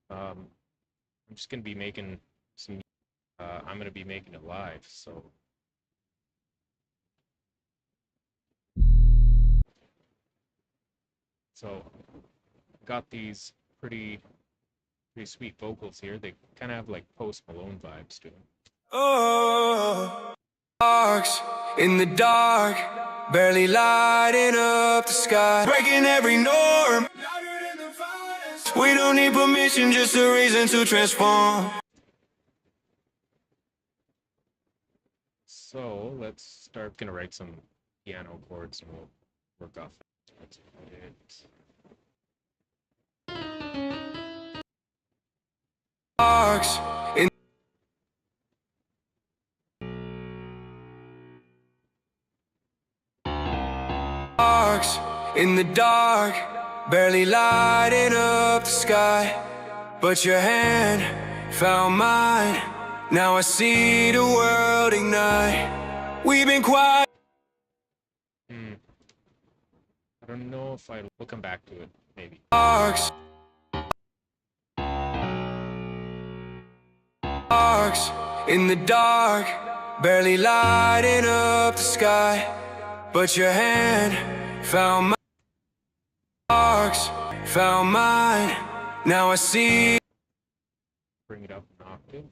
Um, I'm just gonna be making some. I'm gonna be making it live, so got these pretty sweet vocals here. They kind of have like Post Malone vibes to them. Oh, sparks in the dark, barely lighting up the sky, breaking every norm. We don't need permission, just a reason to transform. So let's start. Gonna write some piano chords and we'll work off that. That's it. Sparks in sparks in the dark, barely lighting up the sky, but your hand found mine. Now I see the world ignite. We've been quiet. I don't know if we'll come back to it, maybe. Sparks in the dark, barely lighting up the sky, but your hand found found mine. Now I see. Bring it up an octave.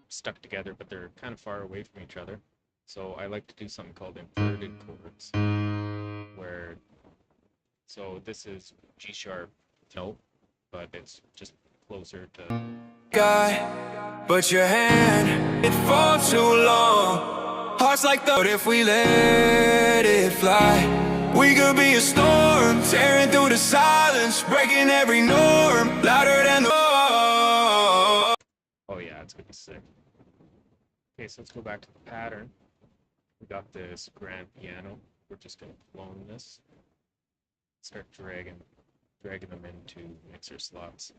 Stuck together, but they're kind of far away from each other. So I like to do something called inverted chords, so this is G sharp note, but it's just closer to. Guy, but your hand, it for too long. Hearts like the. But if we let it fly, we could be a storm, tearing through the silence, breaking every norm, louder than the. Oh yeah, it's gonna be sick. Okay, so let's go back to the pattern. We got this grand piano. We're just gonna clone this. Start dragging them into mixer slots.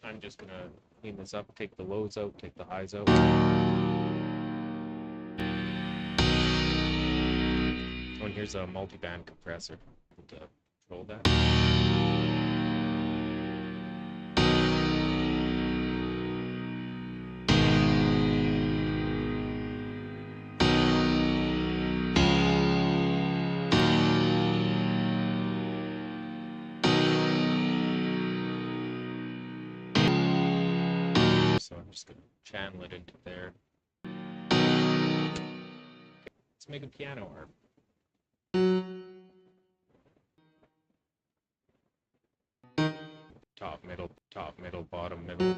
I'm just gonna clean this up, take the lows out, take the highs out. Oh, and here's a multi-band compressor to control that. So I'm just gonna channel it into there. Let's make a piano arp. Top, middle, bottom, middle.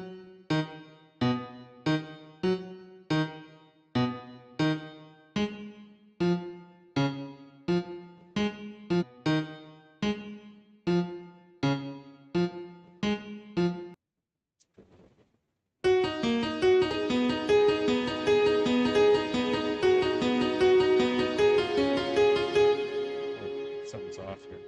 Something's off here.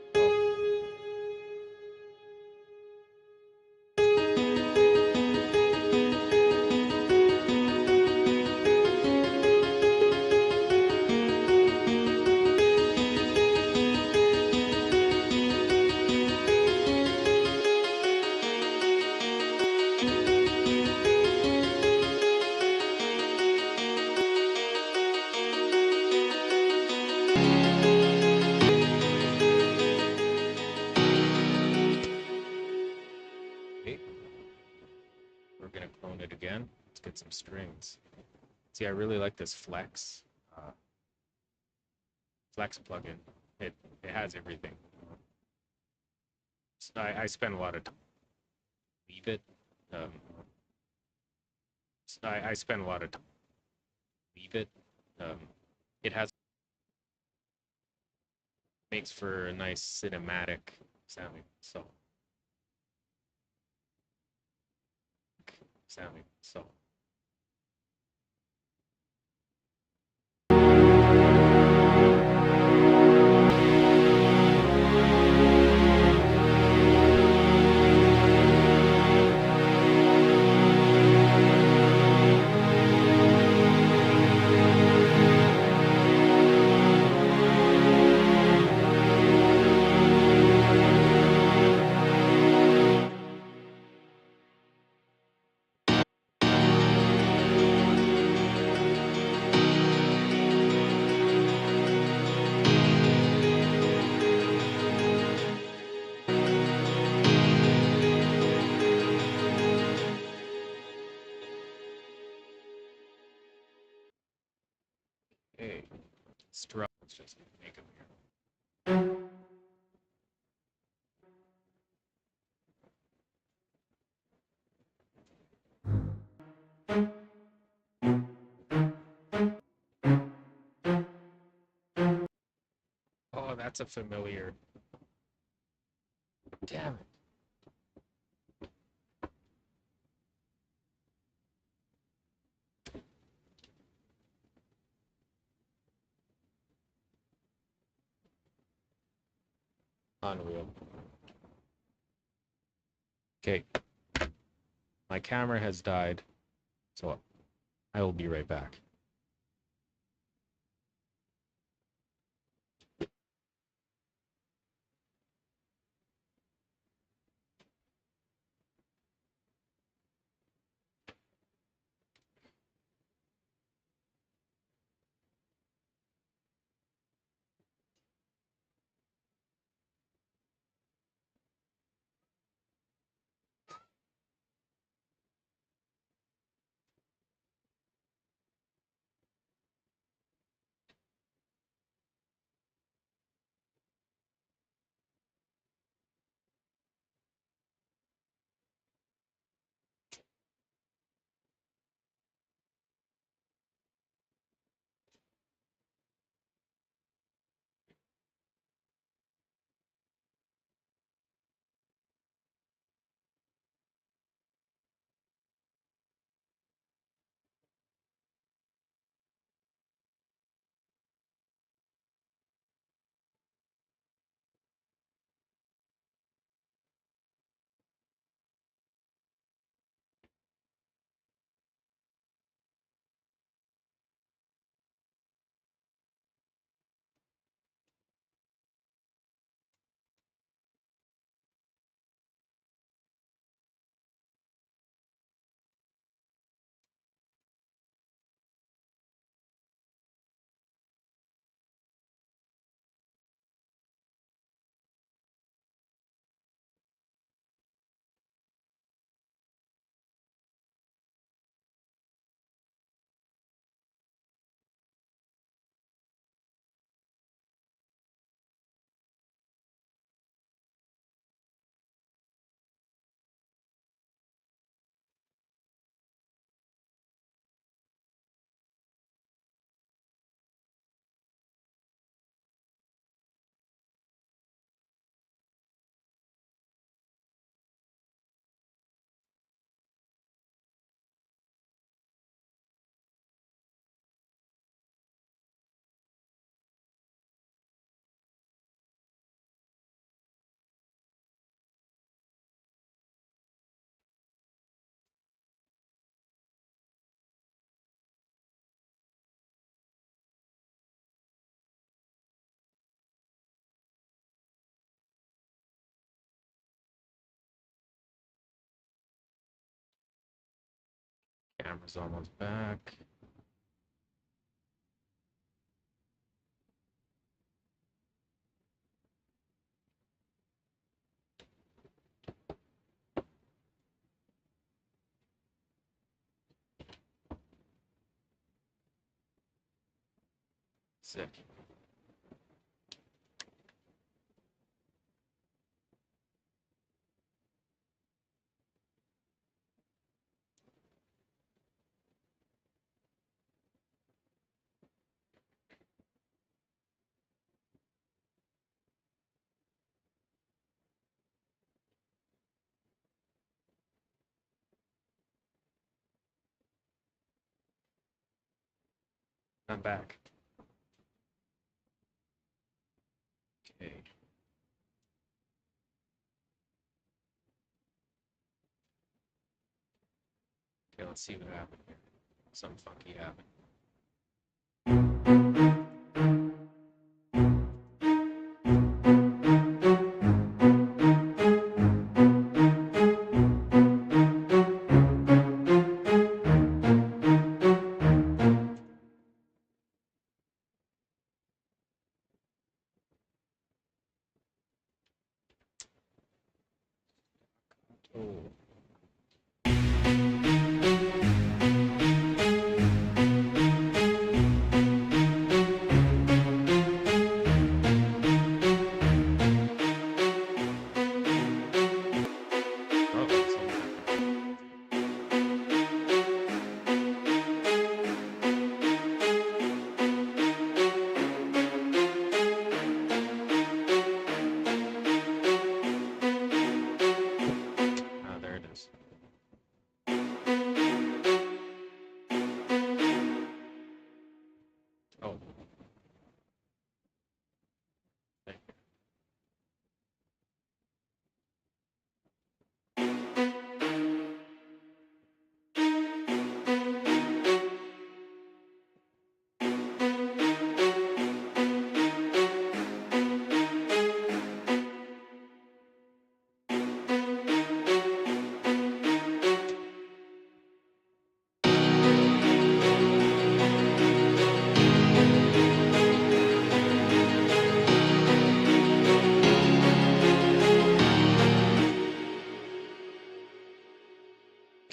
We're gonna clone it again. Let's get some strings. See, I really like this flex plugin. It has everything. I spend a lot of time. Leave it. I spend a lot of time. Leave it. It makes for a nice cinematic sounding. So. Strut. Let's just make them here. Oh, that's a familiar. Damn it. Unreal. Okay. My camera has died, so I will be right back. Camera's almost back. Sick. I'm back. Okay. Okay, let's see what happened here. Something funky happened. Oh.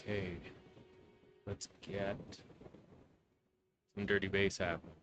Okay, let's get some dirty bass happening.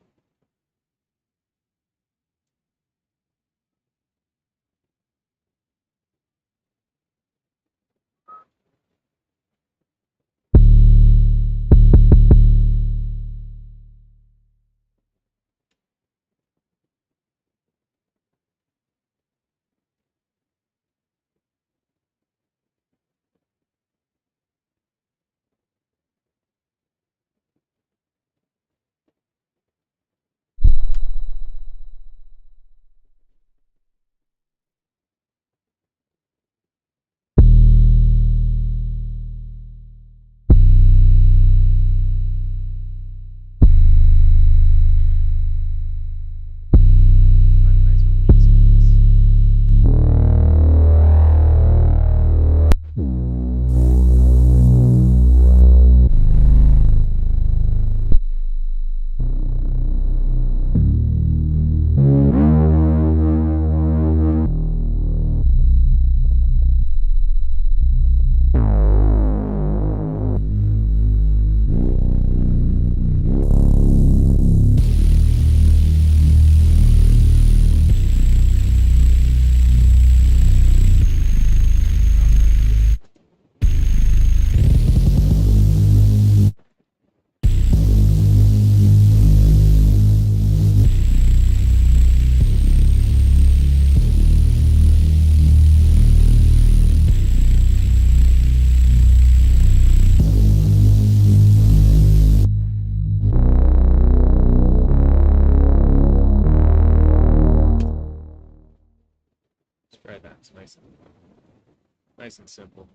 Find a nice release of this. Let's try that. It's nice and simple.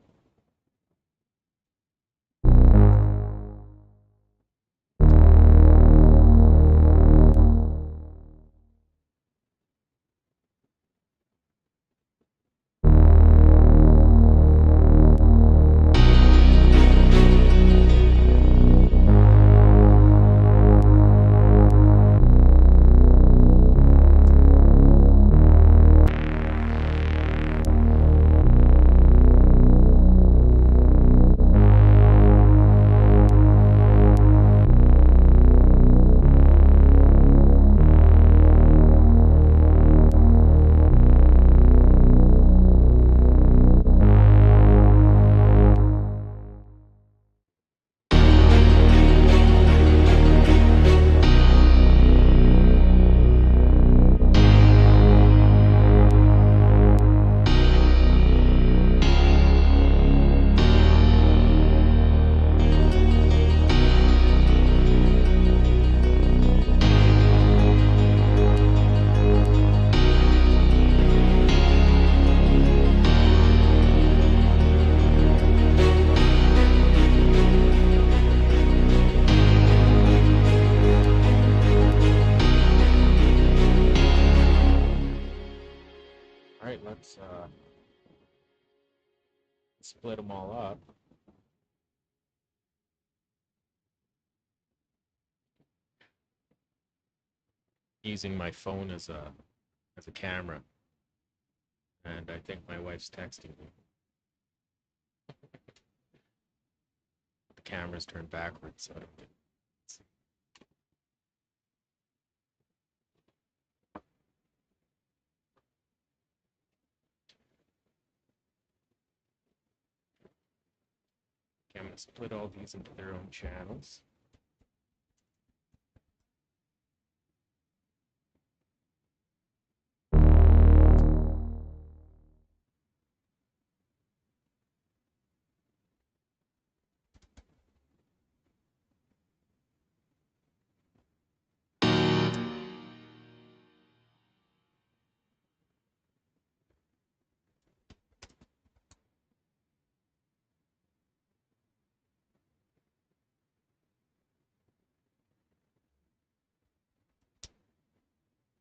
All right, let's split them all up. Using my phone as a camera, and I think my wife's texting me. The camera's turned backwards, so I don't get. Okay, I'm gonna split all these into their own channels.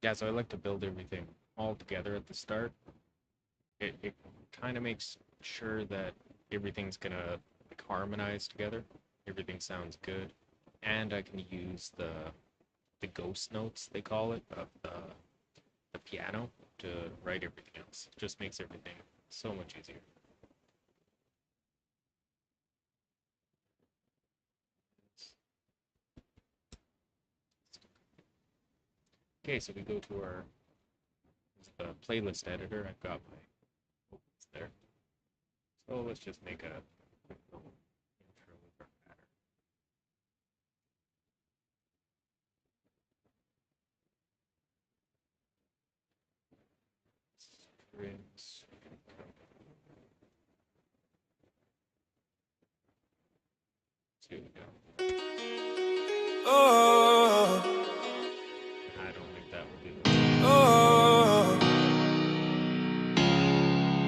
Yeah, so I like to build everything all together at the start. It kind of makes sure that everything's gonna like harmonize together. Everything sounds good, and I can use the ghost notes they call it of the piano to write everything else. It just makes everything so much easier. Okay, so we go to our playlist editor. I've got my vocals there. So let's just make a quick little intro with our pattern. Strings. Here we go. Oh, I don't think that will do it. oh.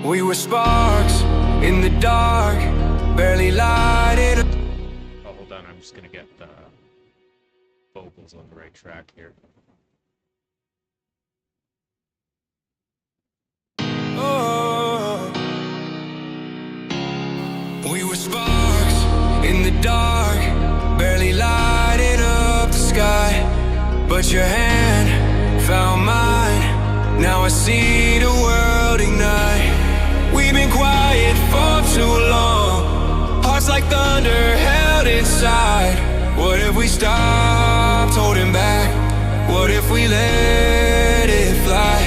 We were sparks in the dark, barely lighted up. Oh, hold on. I'm just going to get the vocals on the right track here. Oh, we were sparks in the dark, barely lighted up the sky. But your hand found mine, now I see the world ignite. We've been quiet for too long, hearts like thunder held inside. What if we stopped holding back? What if we let it fly?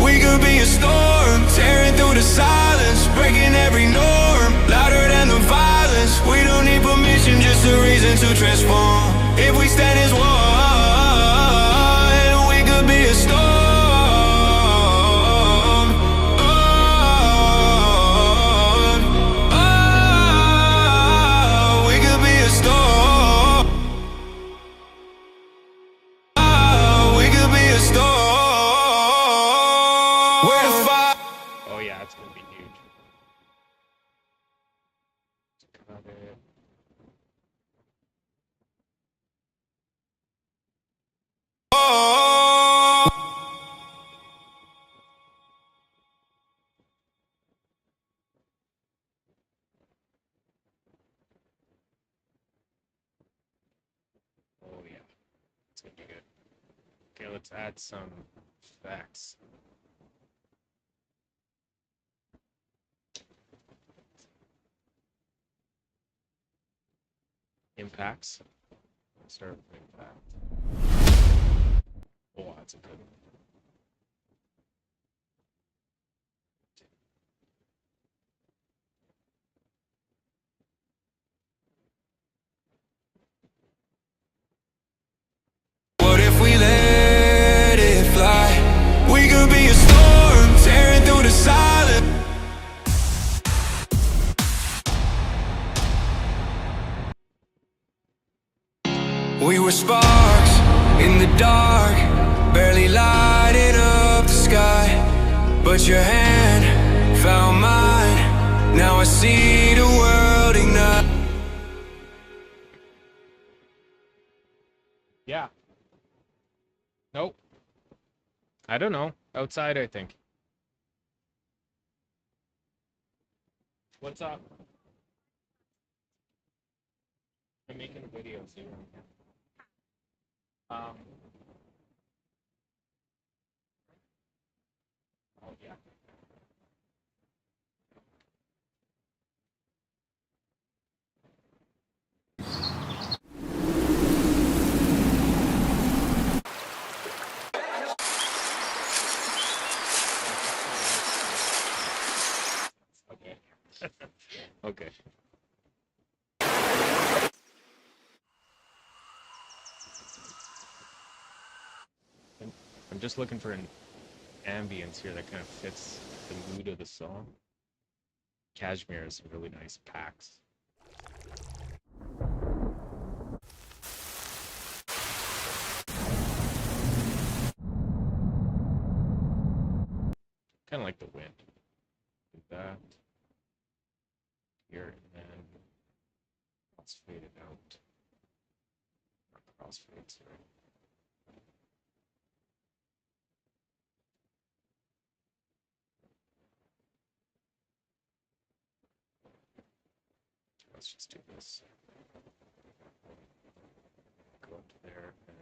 We could be a storm, tearing through the silence, breaking every norm, louder than the violence. We don't need permission, just a reason to transform. If we stand as one, we could be a storm. We could be a storm. We could be a storm. We're the fire. Oh, yeah, it's going to be huge. Cut it. Oh, yeah, it's going to be good. Okay, let's add some effects. Impacts. Let's start with impact. Oh, that's a good one. What if we let it fly? We could be a storm, tearing through the silence. We were sparks in the dark, barely lighted up the sky. But your hand found mine, now I see the world ignite. Yeah. Nope. I don't know. Outside, I think. What's up? I'm making a video, so you're on camera. Oh, yeah. Okay. Okay. I'm just looking for an ambience here that kind of fits the mood of the song. Cashmere has some really nice packs. Kind of like the wind. Do that here, and then let's fade it out. Crossfade, sorry. Let's just do this. Go up to there and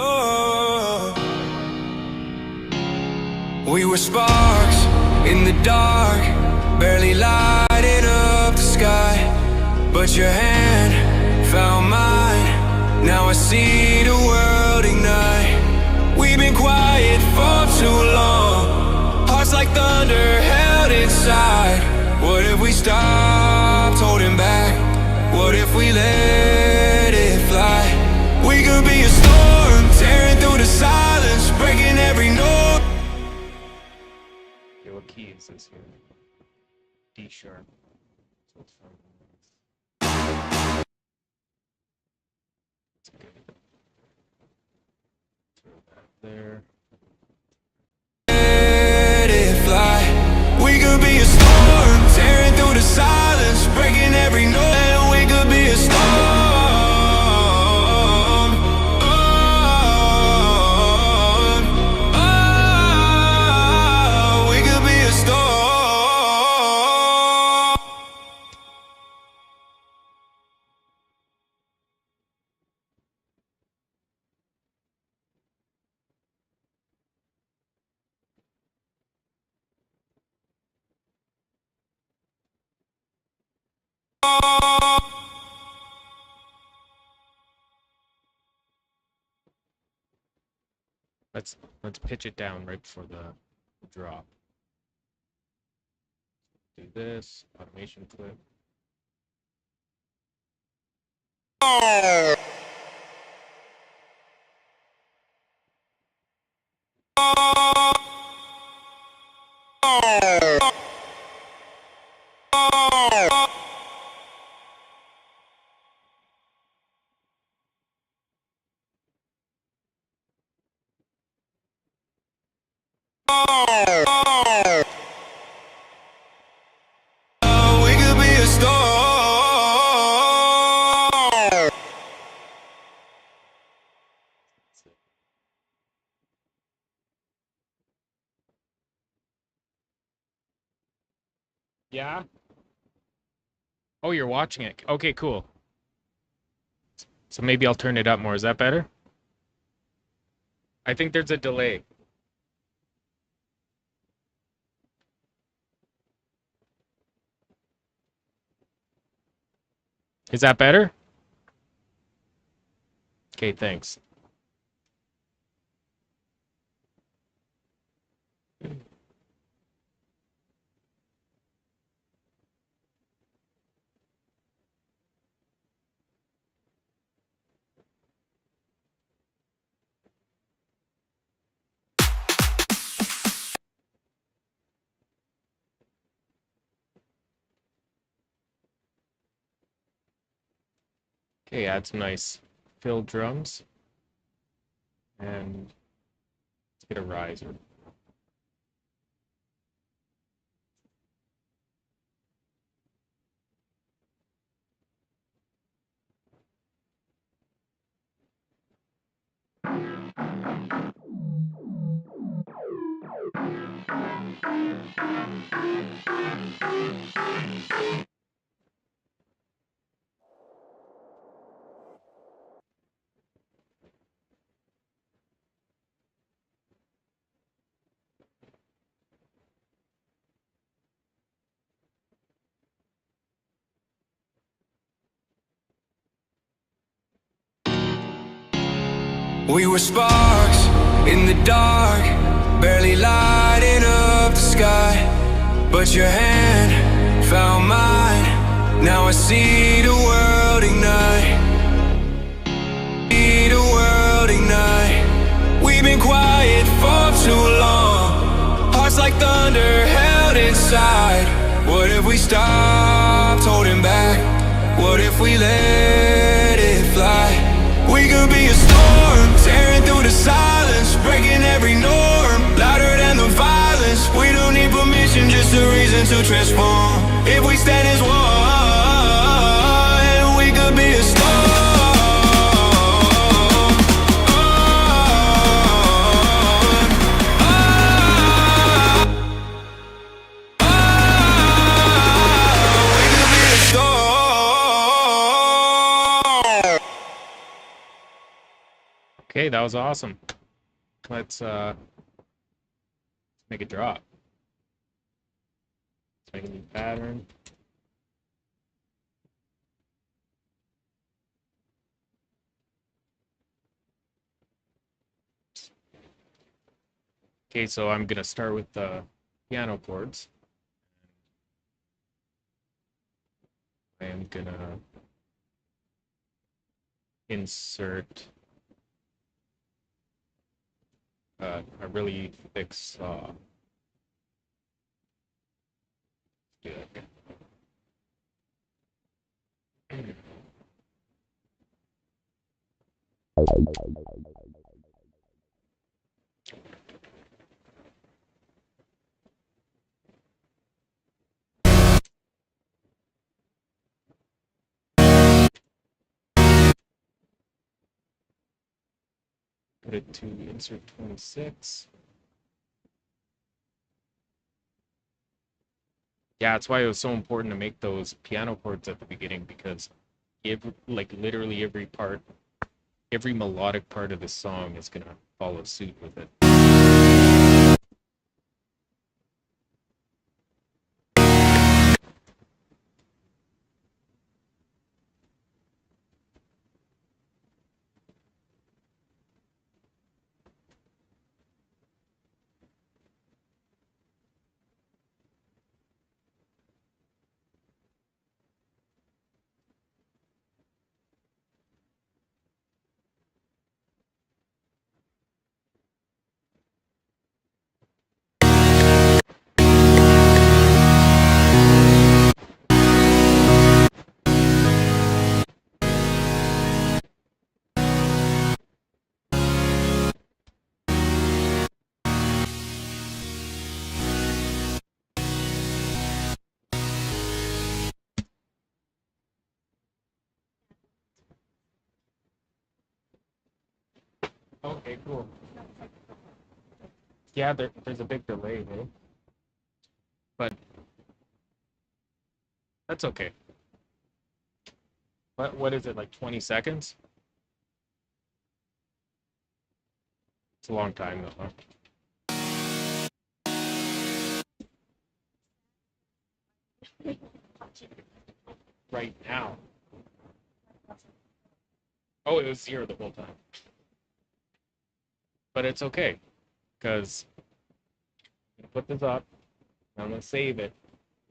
Oh, we were sparks in the dark, barely lighting up the sky. But your hand found mine, now I see the world ignite. We've been quiet for too long, hearts like thunder held inside. What if we stopped holding back? What if we let it fly? We could be a storm, tearing through the silence, breaking every note. Okay, what key is this here? D sharp. So it's from that's good. Throw that there. Let it fly. We could be a storm, tearing through the silence, breaking every note. And we could be a storm. We could be a storm. Let's pitch it down right before the drop. Do this automation clip. We could be a storm. Yeah. Oh, you're watching it. Okay, cool. So maybe I'll turn it up more. Is that better? I think there's a delay. Is that better? Okay, thanks. Okay, add some nice fill drums. And let's get a riser. We were sparks in the dark, barely lighting up the sky. But your hand found mine, now I see the world ignite. See the world ignite. We've been quiet for too long, hearts like thunder held inside. What if we stopped holding back? What if we let it fly? We could be a storm, tearing through the silence, breaking every norm, louder than the violence. We don't need permission, just a reason to transform. If we stand as one, we could be a storm. We could be a storm. Okay, that was awesome. Let's make a drop. Make a new pattern. Okay, so I'm gonna start with the piano chords. I am gonna insert a really thick saw. Do that again. Put it to insert 26. Yeah, that's why it was so important to make those piano chords at the beginning, because like literally every part, every melodic part of the song is gonna follow suit with it. Okay, cool. Yeah, there's a big delay, eh? But that's okay. What is it, like 20 seconds? It's a long time though, huh? Right now. Oh, it was 0 the whole time. But it's okay, because I'm gonna put this up, and I'm gonna save it,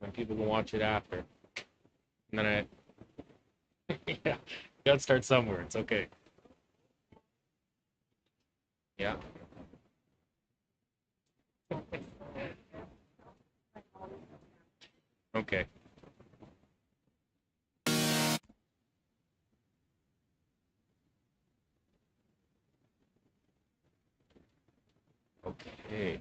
and people can watch it after. And then yeah, you gotta start somewhere. It's okay. Yeah. Okay. Okay.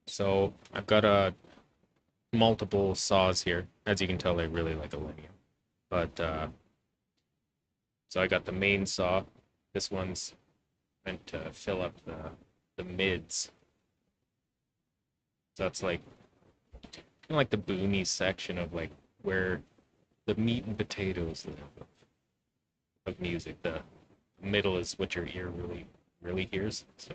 So I've got multiple saws here. As you can tell, I really like aluminum. But so I got the main saw. This one's meant to fill up the mids. So that's like kind of like the boomy section of like where the meat and potatoes live of music. The middle is what your ear really hears. So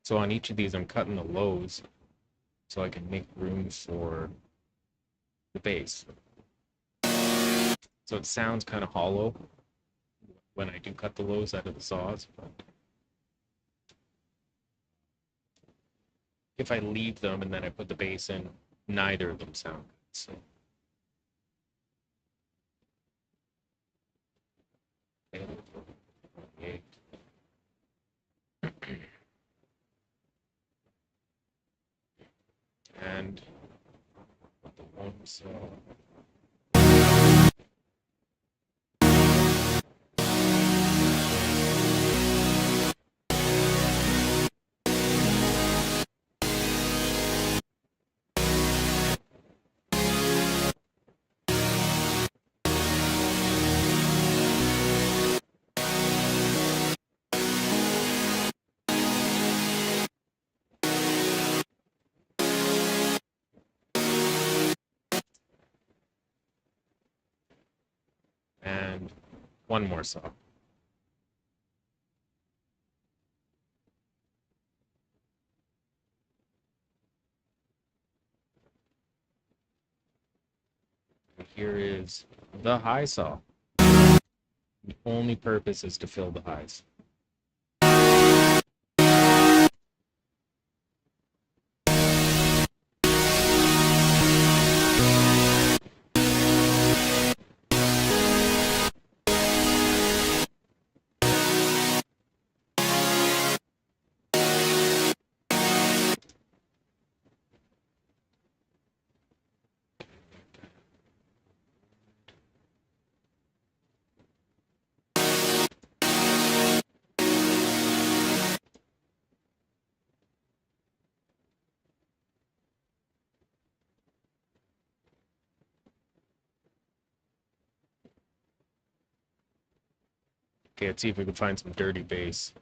so on each of these, I'm cutting the lows so I can make room for the bass. So it sounds kind of hollow when I do cut the lows out of the saws, but if I leave them and then I put the bass in, neither of them sound good. So and the one saw. One more saw. And here is the high saw. The only purpose is to fill the highs. Okay, let's see if we can find some dirty bass.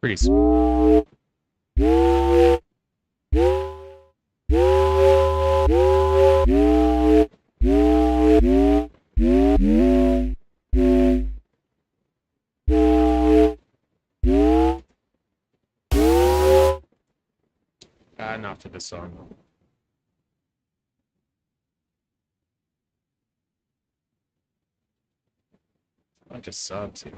Pretty smooth. Not for this song. Bunch of subs here.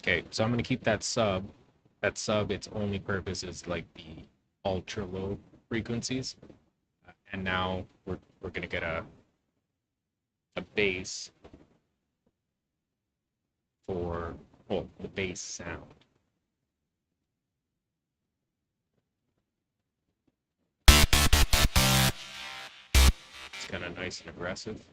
Okay, so I'm gonna keep that sub. That sub, its only purpose is like the ultra low frequencies. And now we're gonna get a bass for, well, the bass sound. It's kind of nice and aggressive.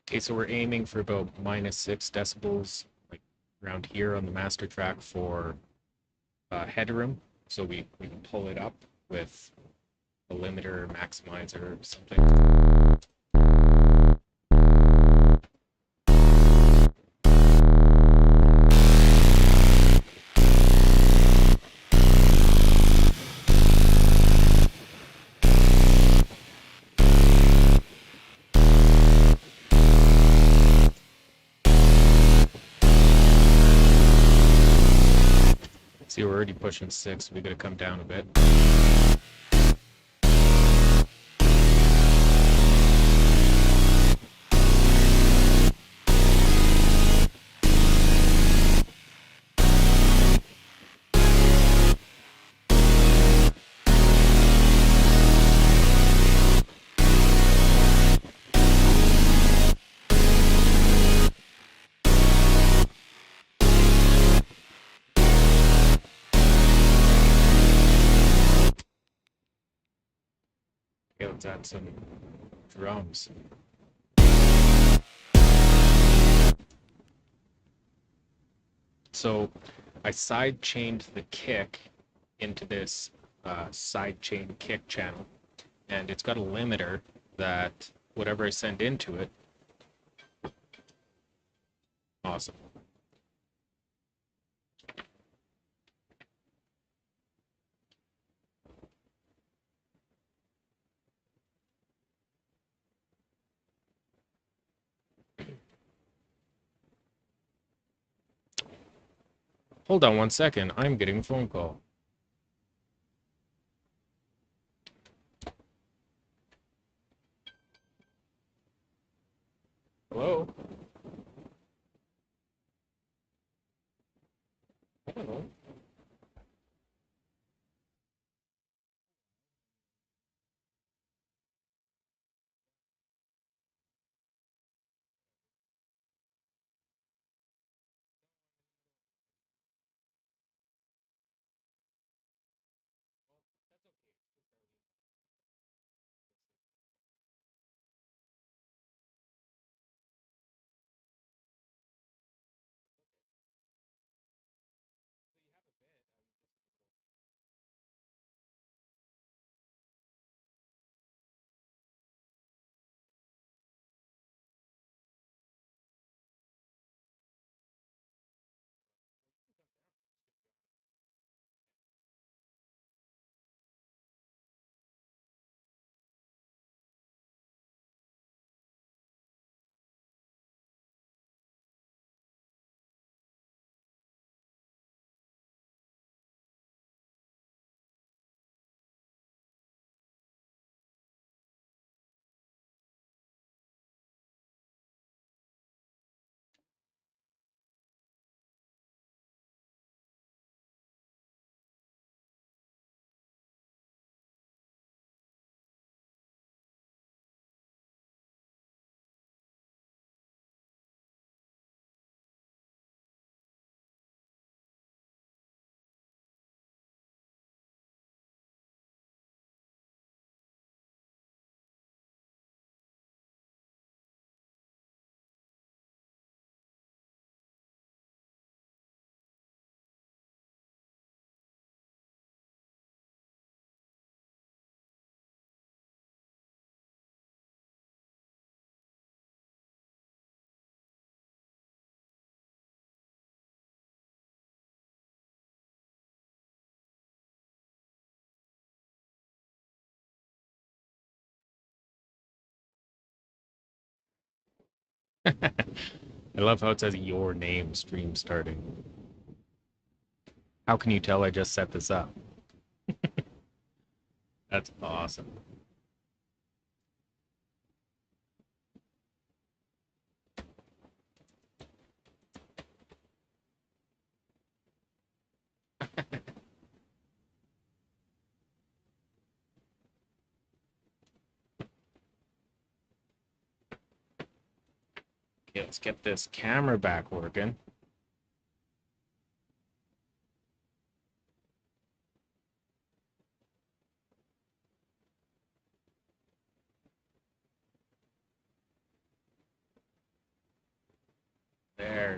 Okay, so we're aiming for about -6 decibels, like around here on the master track for headroom. So we can pull it up with a limiter, maximizer, or something. See, we're already pushing 6. We gotta come down a bit. Okay, let's add some drums. So I side chained the kick into this side chain kick channel, and it's got a limiter that whatever I send into it, awesome. Hold on 1 second, I'm getting a phone call. Hello? Hello? I love how it says your name stream starting. How can you tell I just set this up? That's awesome. Okay, let's get this camera back working. There.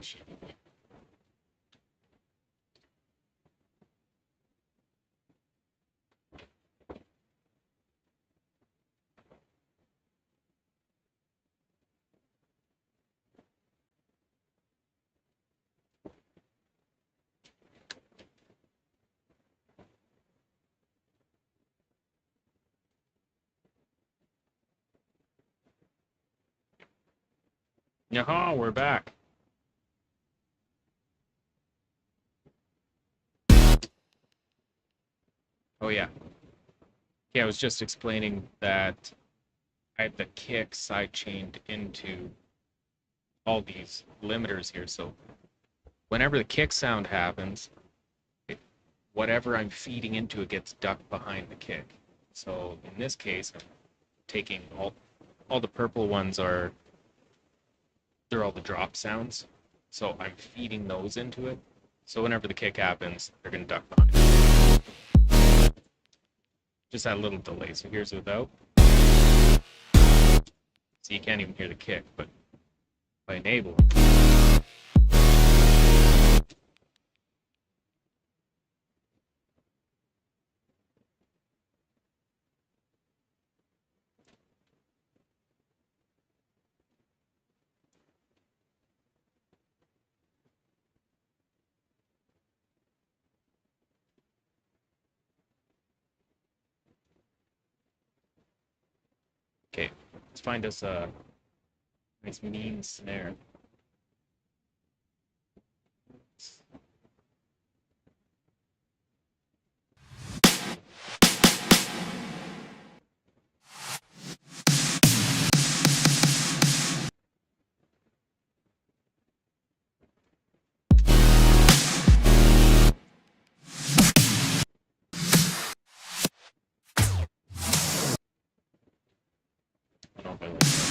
Yaha, we're back. Oh yeah. Yeah, I was just explaining that I had the kick side chained into all these limiters here. So whenever the kick sound happens, whatever I'm feeding into it gets ducked behind the kick. So in this case, I'm taking all the purple ones are they're all the drop sounds. So I'm feeding those into it. So whenever the kick happens, they're gonna duck behind. Just that little delay. So here's without. So you can't even hear the kick, but if I enable it, okay, let's find us a nice mean snare. I don't know if I like that.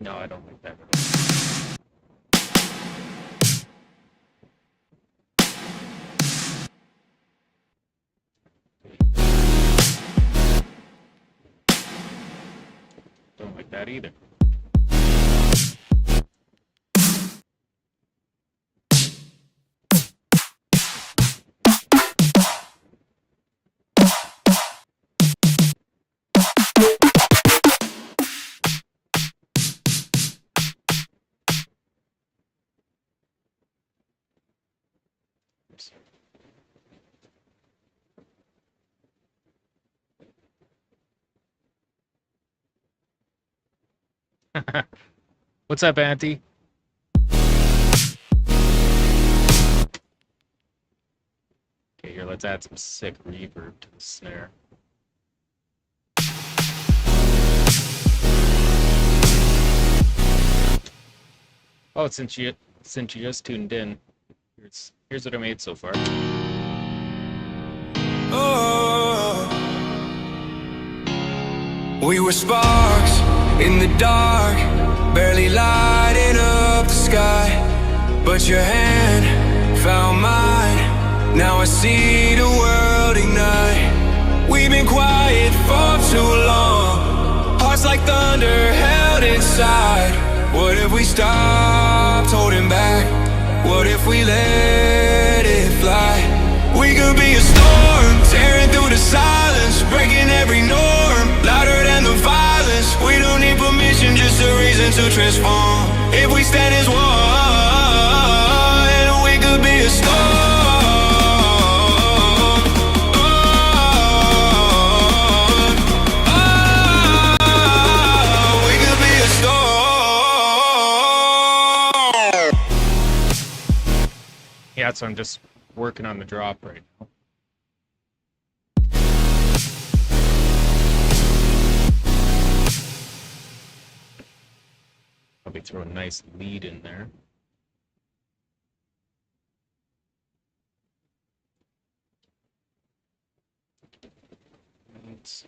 No, I don't like that. Don't like that either. What's up, Auntie? Okay, here, let's add some sick reverb to the snare. Oh, since you just tuned in, here's what I made so far. Oh, we were sparks in the dark, barely lighting up the sky. But your hand found mine, now I see the world ignite. We've been quiet for too long, hearts like thunder held inside. What if we stopped holding back? What if we let it fly? We could be a storm, tearing through the silence, breaking every norm, louder than the violence. We don't need permission, just a reason to transform. If we stand as one, we could be a storm. Yeah, so I'm just working on the drop right now. Probably throw a nice lead in there. Let's...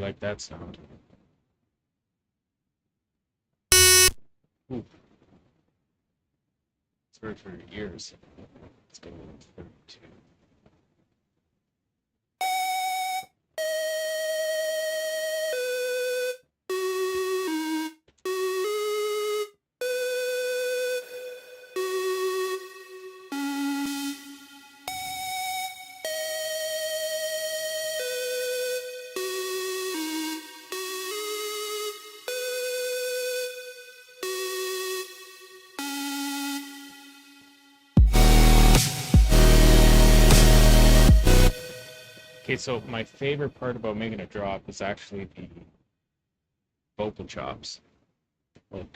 like that sound. Ooh. It's worked for years. Let's go 32. Okay, so my favorite part about making a drop is actually the vocal chops. Look.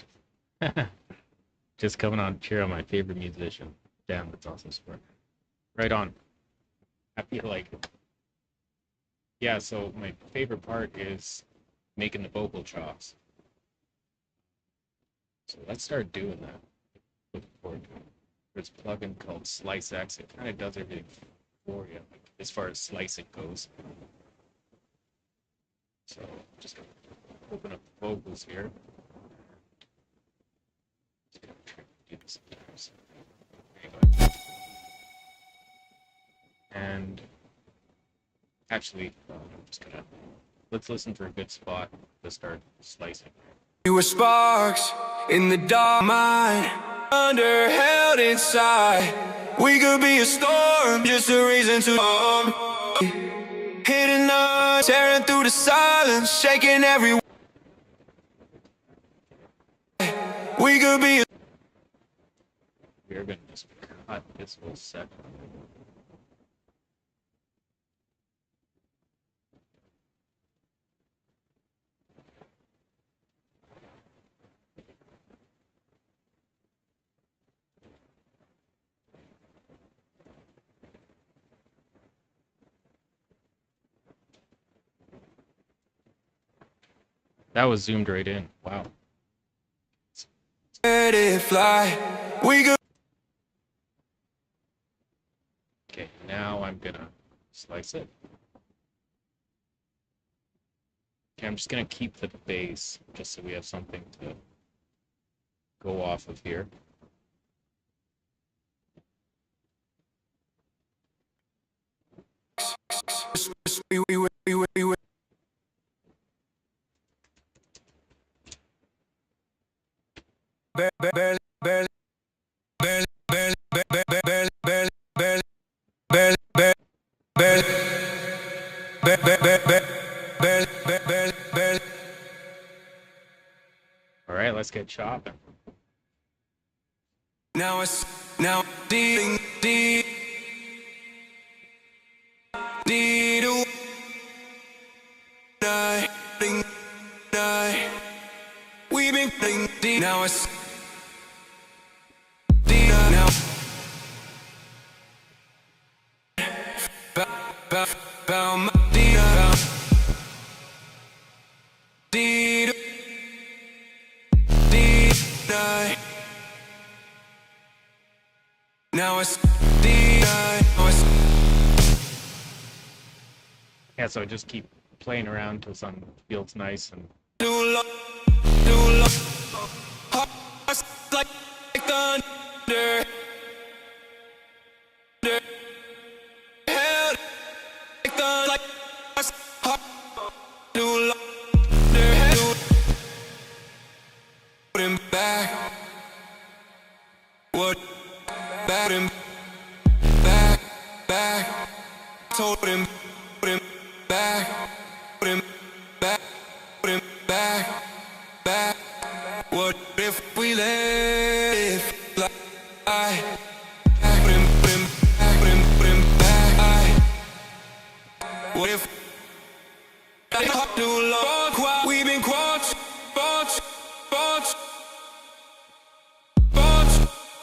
Just coming on cheer on my favorite musician. Damn, that's awesome sport. Right on. I feel like it. Yeah, so my favorite part is making the vocal chops. So let's start doing that. Looking forward to it. There's a plugin called Slice X. It kind of does everything for you, like, as far as slicing goes. So I'm just gonna open up the vocals here. Just gonna try to do this sometimes. There you go. And actually, I'm just gonna let's listen for a good spot to start slicing. You were sparks in the dark mind, under held inside. We could be a storm, just a reason to hitting us, tearing through the silence, shaking every. We could be a. We're gonna just cut this whole set. That was zoomed right in. Wow. Let it fly. We could. Okay, now I'm gonna slice it. Okay, I'm just gonna keep the bass just so we have something to go off of here. All right, let's get chopping. Now it's now deep. We've been deep. Now it's deep now. Bound deep. Deep. Now it's deep. Yeah, so I just keep playing around until something feels nice and Hearts like thunder. Held like thunder. Like heart. Put him back. What? Back him. Back. Told him. Put him back. Put him back. Put him back. Back. What if we let it fly? Put him back. Put him back. What if too long? We've been caught.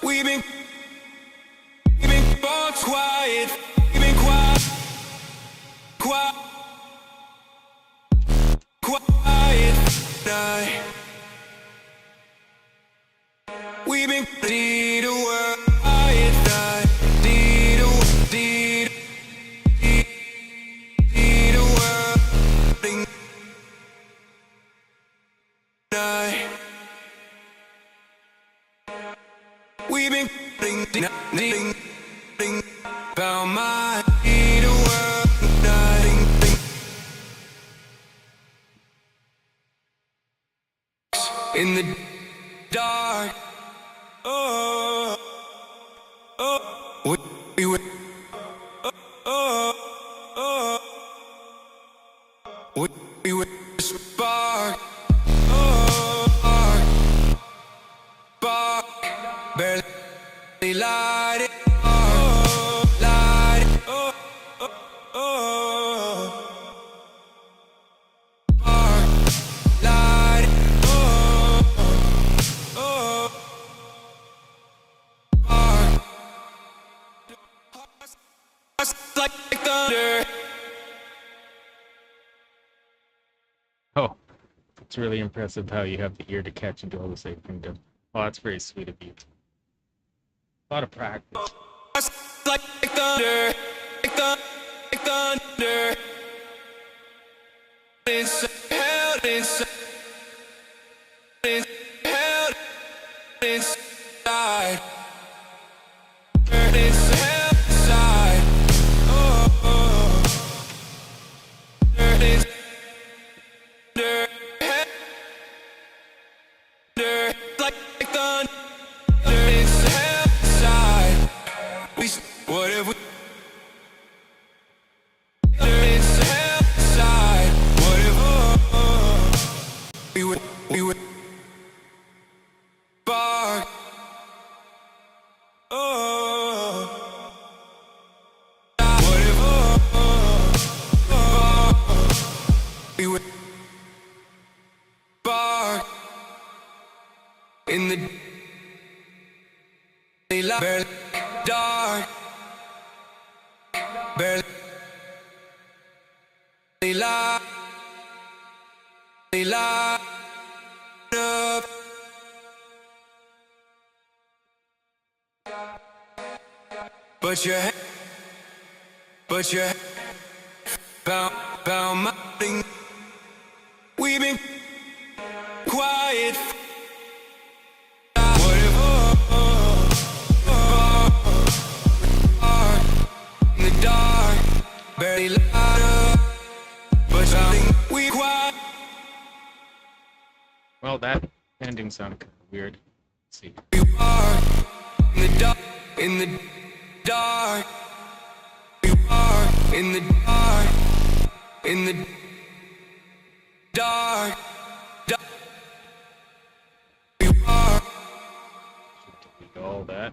We've been quiet. We've been quiet. Night. We've been deed to work. Quiet night. Deed to work. nothing, about my inner world, nothing. In the dark, oh, oh, we were, oh, oh, we were spark, oh, spark, barely light it, oh, light it, oh, oh, spark, light it, oh, oh, spark, like thunder. Oh, it's really impressive how you have the ear to catch and do all the same thing. Oh, that's very sweet of you. A lot of practice. Like thunder, like thunder. It's held inside, it's held inside, it's held inside. Oh, oh. It's like thunder, it's held inside. What if we? It's held inside. What if we would spark? Oh, what if we would spark in the barely dark, barely light up. But you found my thing. We've been quiet. What if in the dark, barely light up. But we quiet. Well, that ending sounded kind of weird. Let's see. We are in the dark, in the dark. We are in the dark, in the dark. We are. Should delete all that.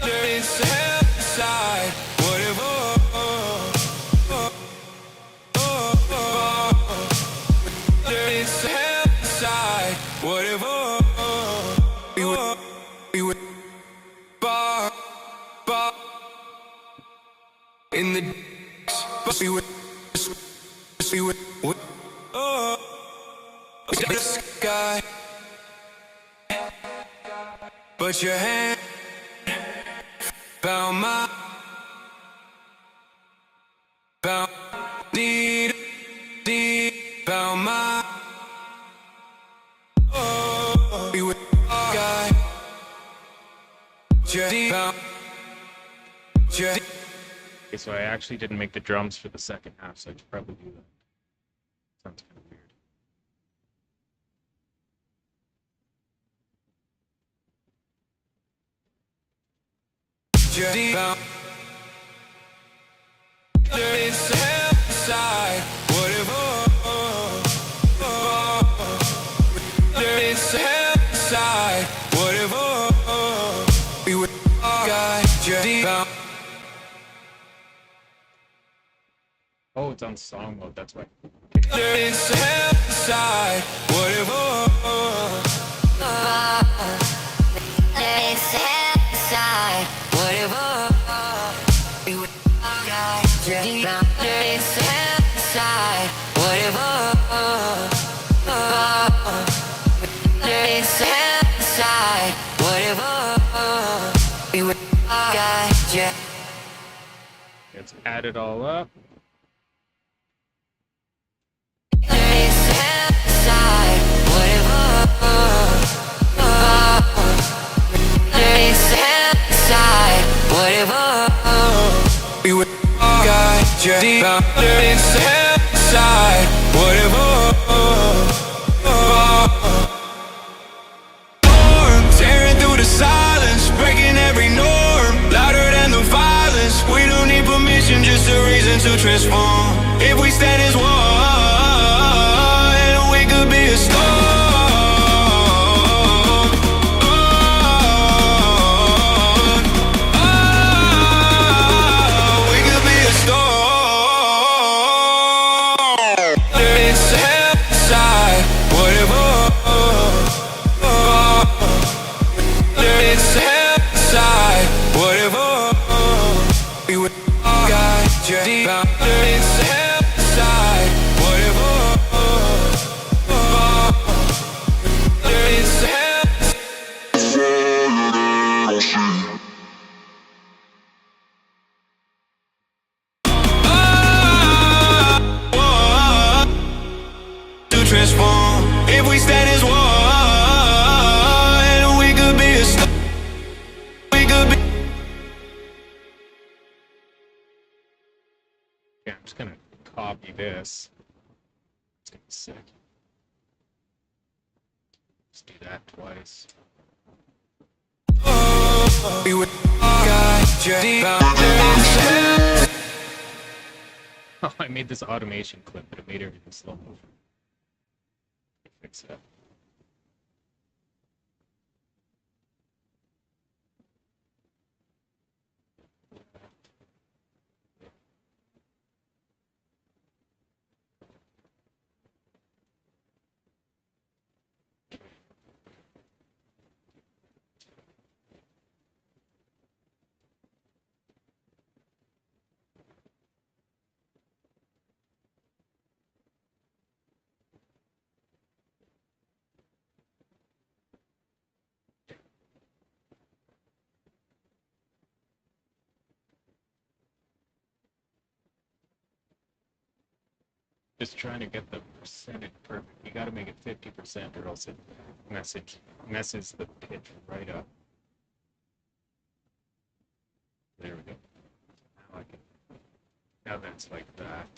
It's hell inside. What if it's hell inside. What if we would bar in the we would oh the sky, but your hand found my need found my oh we would sky found Okay, so I actually didn't make the drums for the second half, so I should probably do that. Sounds kind of weird. It's hell inside. What if it's hell inside. What if we would guide. Oh, it's on song mode, that's why. It's hell inside. What if It's hell inside. What if we would guide you down? It's hell inside. What if it's hell inside? What if we would guide you? Let's add it all up. deep inside, whatever. Tearing through the silence, breaking every norm, louder than the violence. We don't need permission, just a reason to transform. If we stand as one, we could be a storm. We could be a storm. It's inside, whatever. It's inside, whatever. We would guide you deep. It's inside, whatever. It's to transform. If we stand as one, we could be a star. We could be. Yeah, I'm just gonna copy this. It's gonna be sick. Let's do that twice. We would guide you deep. Oh, I made this automation clip, but it made everything slow motion. Fix that. Just trying to get the percentage perfect. You gotta make it 50% or else it messes the pitch right up. There we go. Now I can. Now that's like that.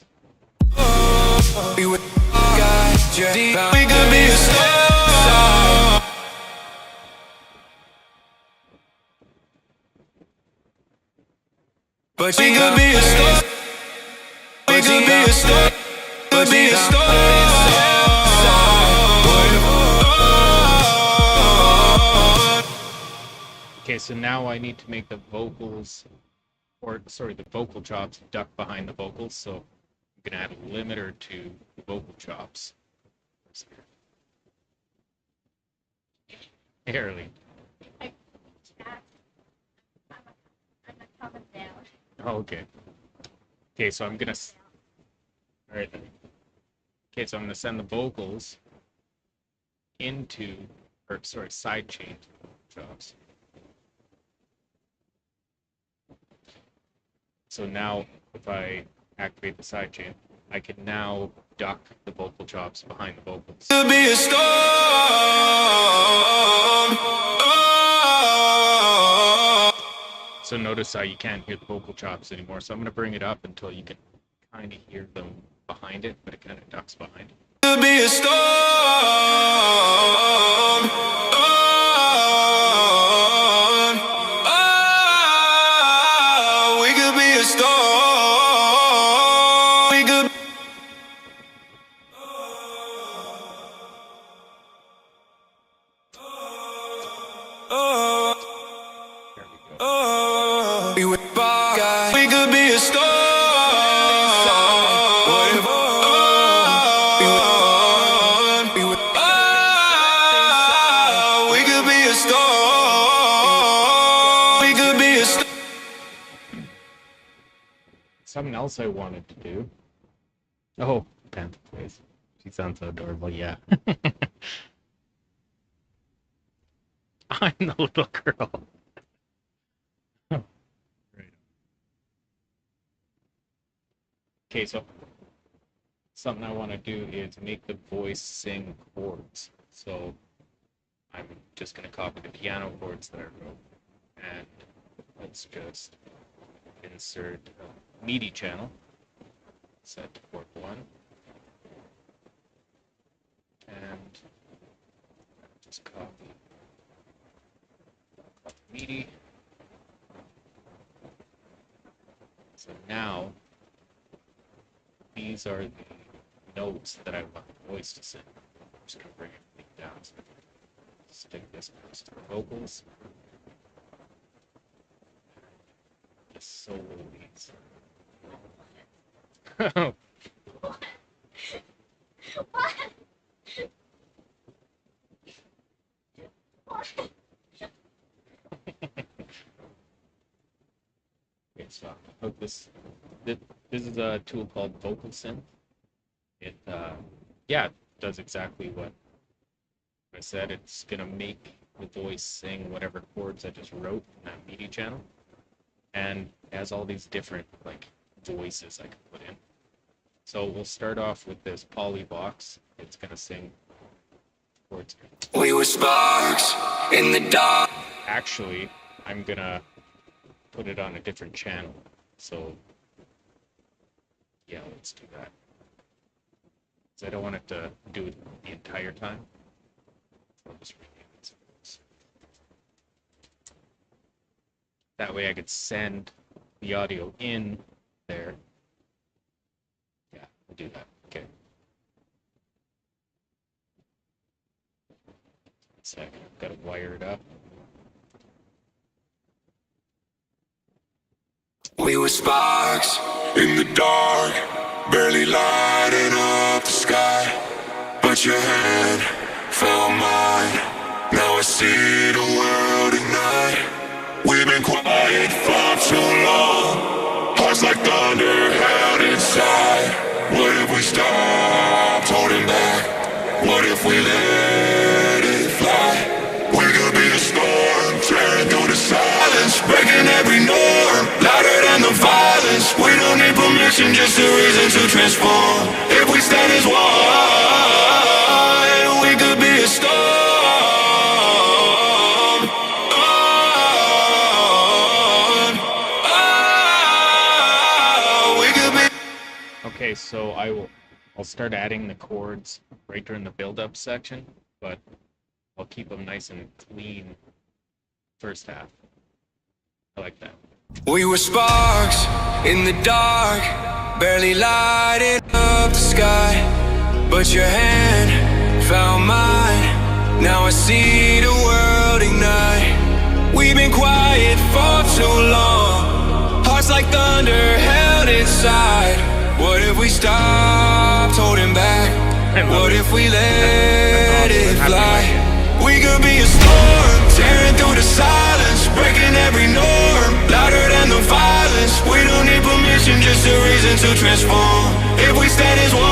We would guide you deep. We could be a star. But we could be a star. We could be a star. Could be a star. Okay, so now I need to make the vocals, or sorry, the vocal chops duck behind the vocals. So I'm gonna add a limiter to the vocal chops. Hey, Arlene. Oh, okay. Okay, so I'm gonna. All right then. Okay, so I'm gonna send the vocals into, or sorry, sidechain chops. So now, if I activate the sidechain, I can now duck the vocal chops behind the vocals. Could be a storm. So notice how you can't hear the vocal chops anymore. So I'm gonna bring it up until you can kind of hear them behind it, but it kind of ducks behind it. Could be a storm. We could be a storm. We could. There we go. We would buy. We could be a storm. Something else I wanted to do. Oh, Panther Place. She sounds so adorable, yeah. I'm the little girl. Right. Okay, so something I want to do is make the voice sing chords. So I'm just going to copy the piano chords that I wrote. And let's just insert a MIDI channel. set to chord 1. And just copy MIDI. So now, these are the notes that I want the voice to sing. I'm just going to bring everything down. So stick this close to the vocals. Just solo these. Okay, so I hook this. This is a tool called Vocal Synth. It, yeah, does exactly what I said. It's gonna make the voice sing whatever chords I just wrote in that MIDI channel, and has all these different like voices I can put in. So we'll start off with this poly box. It's gonna sing chords. We were sparks in the dark. Actually, I'm gonna put it on a different channel. So yeah, let's do that. So I don't want it to do it the entire time. I'll just rename it. That way I could send the audio in there. Yeah, we'll do that. Okay. One second, I've got to wire it up. We were sparks in the dark, barely lighting up the sky. But your hand found mine. Now I see the world ignite. We've been quiet for too long. Hearts like thunder held inside. What if we stopped holding back? What if we let it fly? We could be a storm, tearing through the silence, breaking every norm, louder than the violence. We don't need permission, just a reason to transform. If we stand as one, we could be a storm. We could be. Okay, so I'll start adding the chords right during the build-up section, but I'll keep them nice and clean first half. I like that. We were sparks in the dark, barely lighting up the sky. But your hand found mine. Now I see the world ignite. We've been quiet for too long. Hearts like thunder held inside. What if we stopped holding back? What if we let it fly? We could be a storm, tearing through the silence, breaking every norm, louder than the violence. We don't need permission, just a reason to transform. If we stand as one,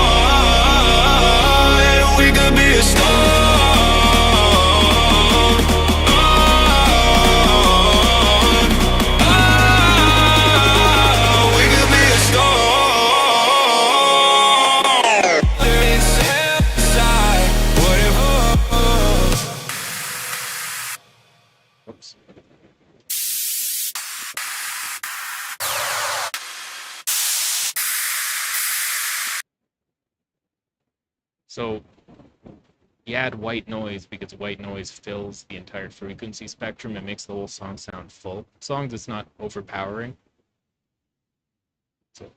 we could be a storm. We could be a storm. It's inside. What if? Oops. So you add white noise because white noise fills the entire frequency spectrum and makes the whole song sound full. As long as it's not overpowering. So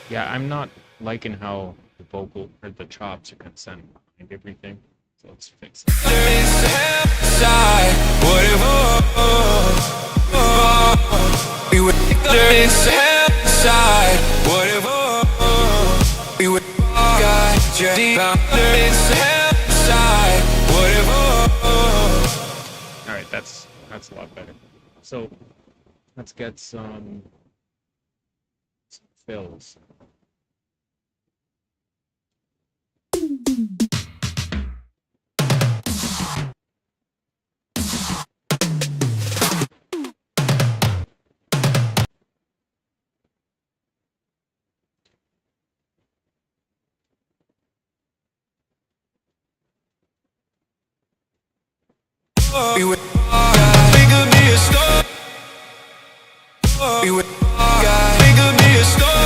yeah, I'm not liking how the vocal or the chops are gonna sound behind everything. So let's fix that. All right, that's a lot better. So let's get some fills. We could be a star. We could be a star.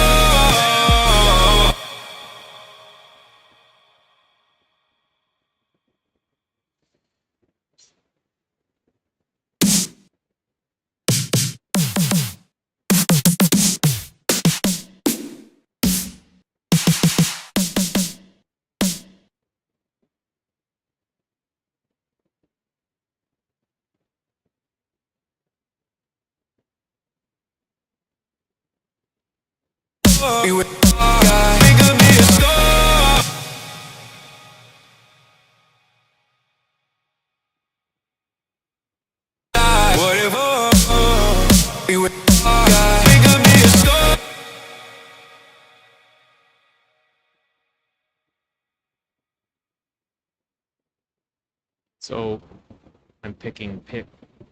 We could be a star. Whatever. We could be a star. So I'm picking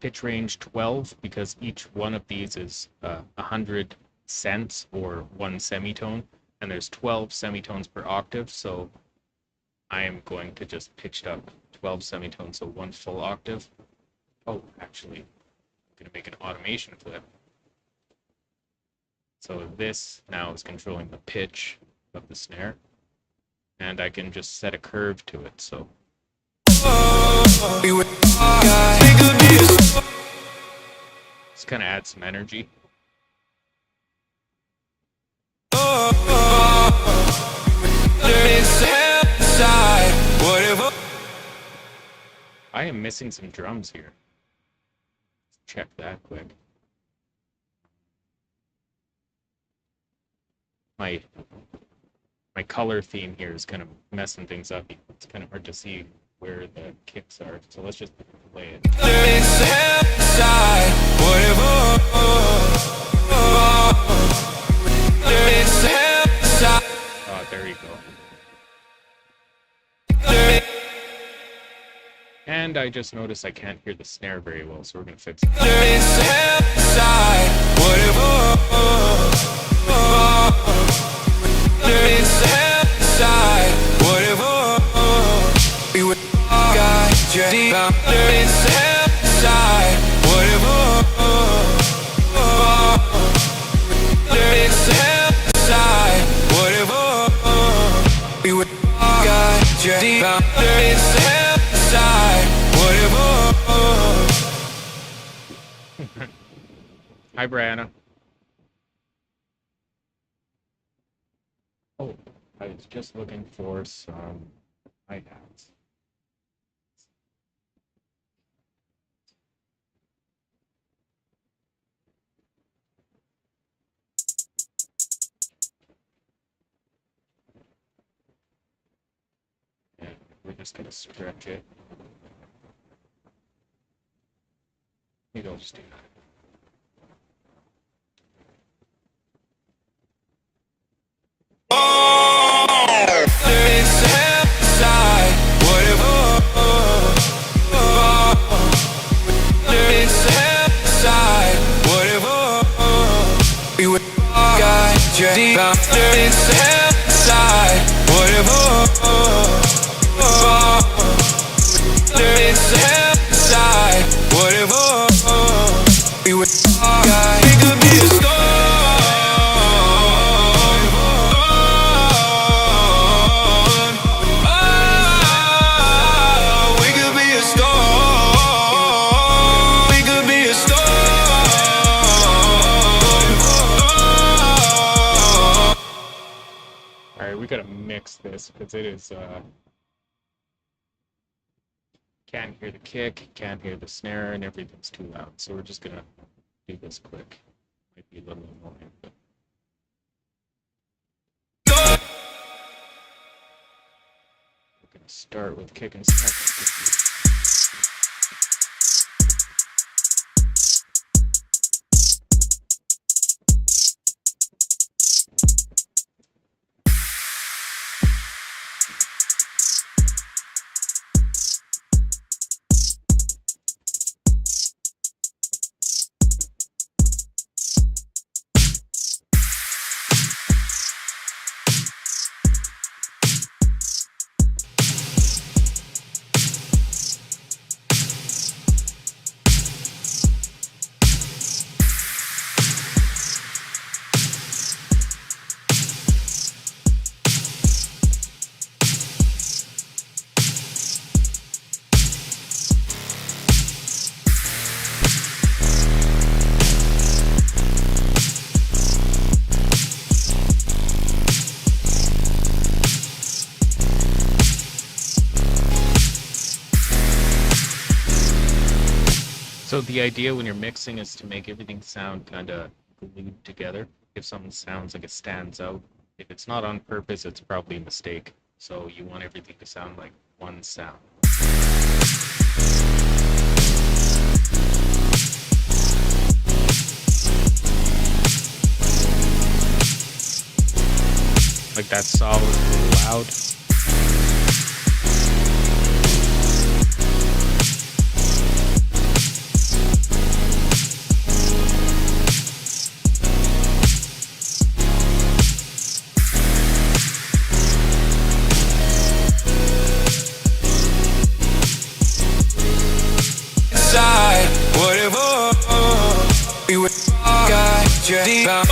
pitch range 12 because each one of these is 100 cents or one semitone, and there's 12 semitones per octave, so I am going to just pitch it up 12 semitones, so one full octave. Oh, actually, I'm going to make an automation flip. So this now is controlling the pitch of the snare, and I can just set a curve to it, so just kind of add some energy. I am missing some drums here. Check that quick. My color theme here is kind of messing things up. It's kind of hard to see where the kicks are. So let's just play it. Oh, there you go. And I just noticed I can't hear the snare very well, so we're gonna fix it. Hi, Brianna. Oh, I was just looking for some hi-hats. And we're just gonna stretch it. Maybe I'll just do that. We gotta mix this because it is can't hear the kick, can't hear the snare, and everything's too loud. So we're just gonna do this quick. Might be a little annoying, but we're gonna start with kick and snare. So the idea when you're mixing is to make everything sound kind of glued together. If something sounds like it stands out, if it's not on purpose, it's probably a mistake. So you want everything to sound like one sound. Like that saw was a little loud. Inside, whatever we were got you deep down.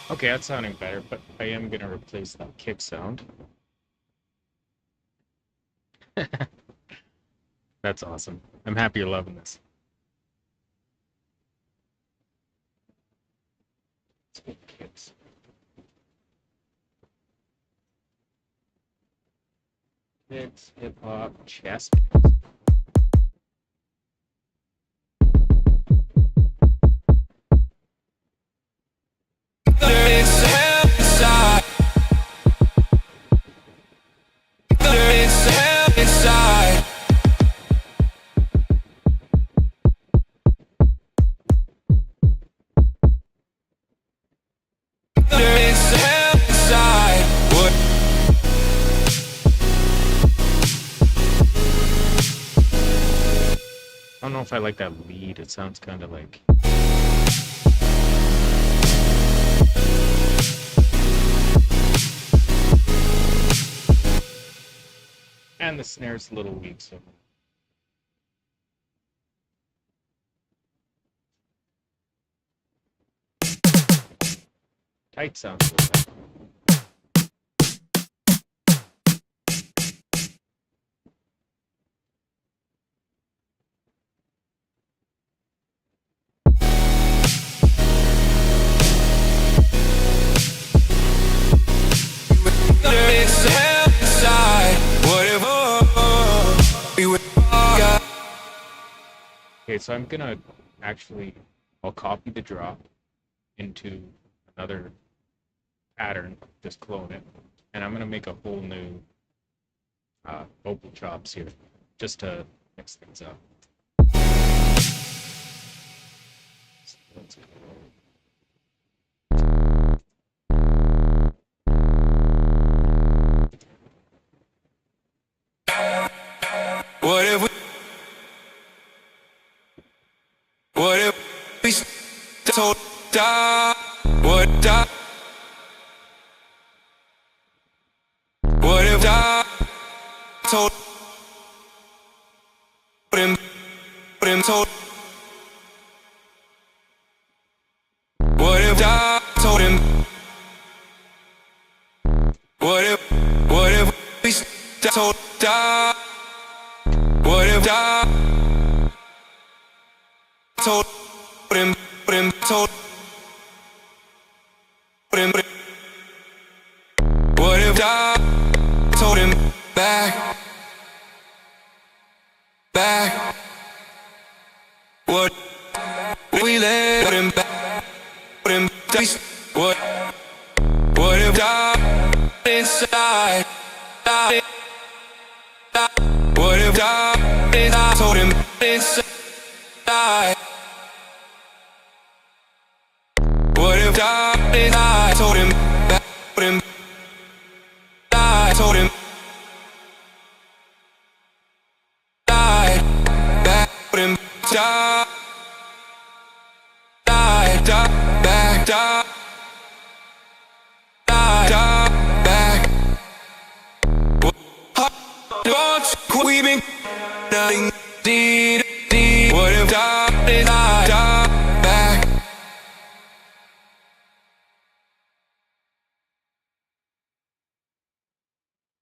Okay, that's sounding better, but I am going to replace that kick sound. That's awesome. I'm happy you're loving this. Let's go kicks. Kicks, hip hop, chest. I don't know if I like that lead. It sounds kind of like... And the snare's a little weak, so... Tight sounds a little better. Okay, so I'm gonna actually, I'll copy the drop into another pattern, just clone it, and I'm gonna make a whole new vocal chops here, just to mix things up. So let's go. What if we told die? What die? What if die told him told? What if die told him? What if we told die? What if die told him told him? What if die told him back? What we let him back? What if die inside? What if die inside told him inside? What if die inside told him back? I told him die back die back die back. We been nothing did. What if die back?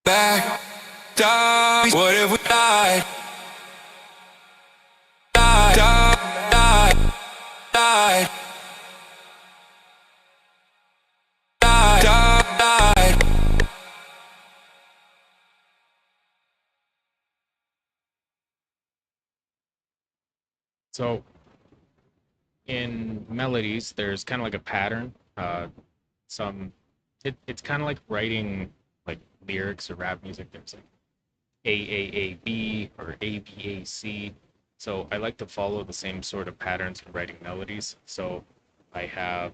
Back die. What if we died? Died. So in melodies, there's kind of like a pattern. Some it's kind of like writing like lyrics or rap music. There's like AAAB or ABAC. So I like to follow the same sort of patterns for writing melodies. So I have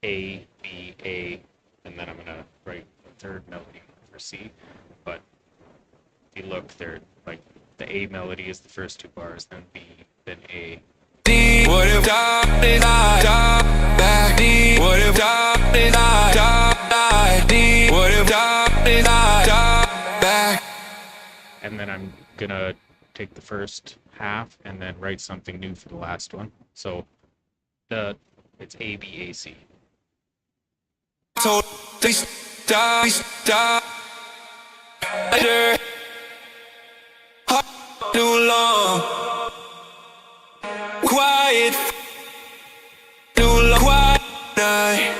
A, B, A, and then I'm gonna write the third melody for C. But if you look, they're like the A melody is the first two bars, then B, then A. What if die back? What if die? What if die back? And then I'm gonna take the first half and then write something new for the last one. So it's A B A C. Told they die too long. Quiet too long. Quiet night.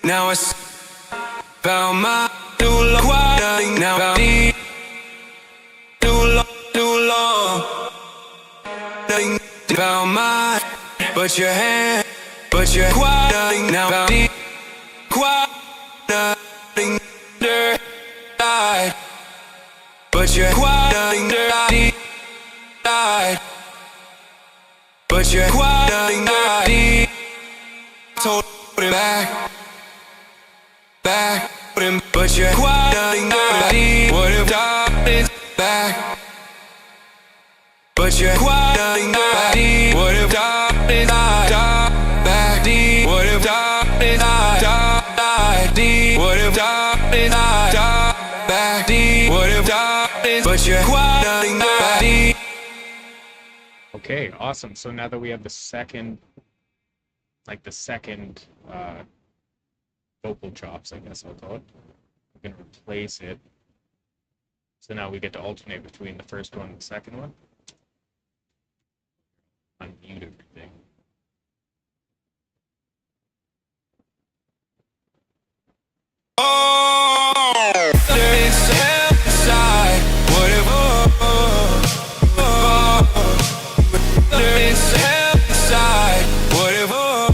Now I found my too long. Quiet now I need too long. Nothing found my but your hand. But you're quiet now I need quiet nothing died. But you're quiet died. But you're quiet died. Told him back, but you're quiet died. What if died back? But you're quiet died. What if died back? What if died What if died back? What if died? But you're quiet. Okay, awesome. So now that we have the second vocal chops, I guess I'll call it, I'm gonna replace it. So now we get to alternate between the first one and the second one. Unmute everything. Oh, it's inside. Whatever. It's inside. Whatever.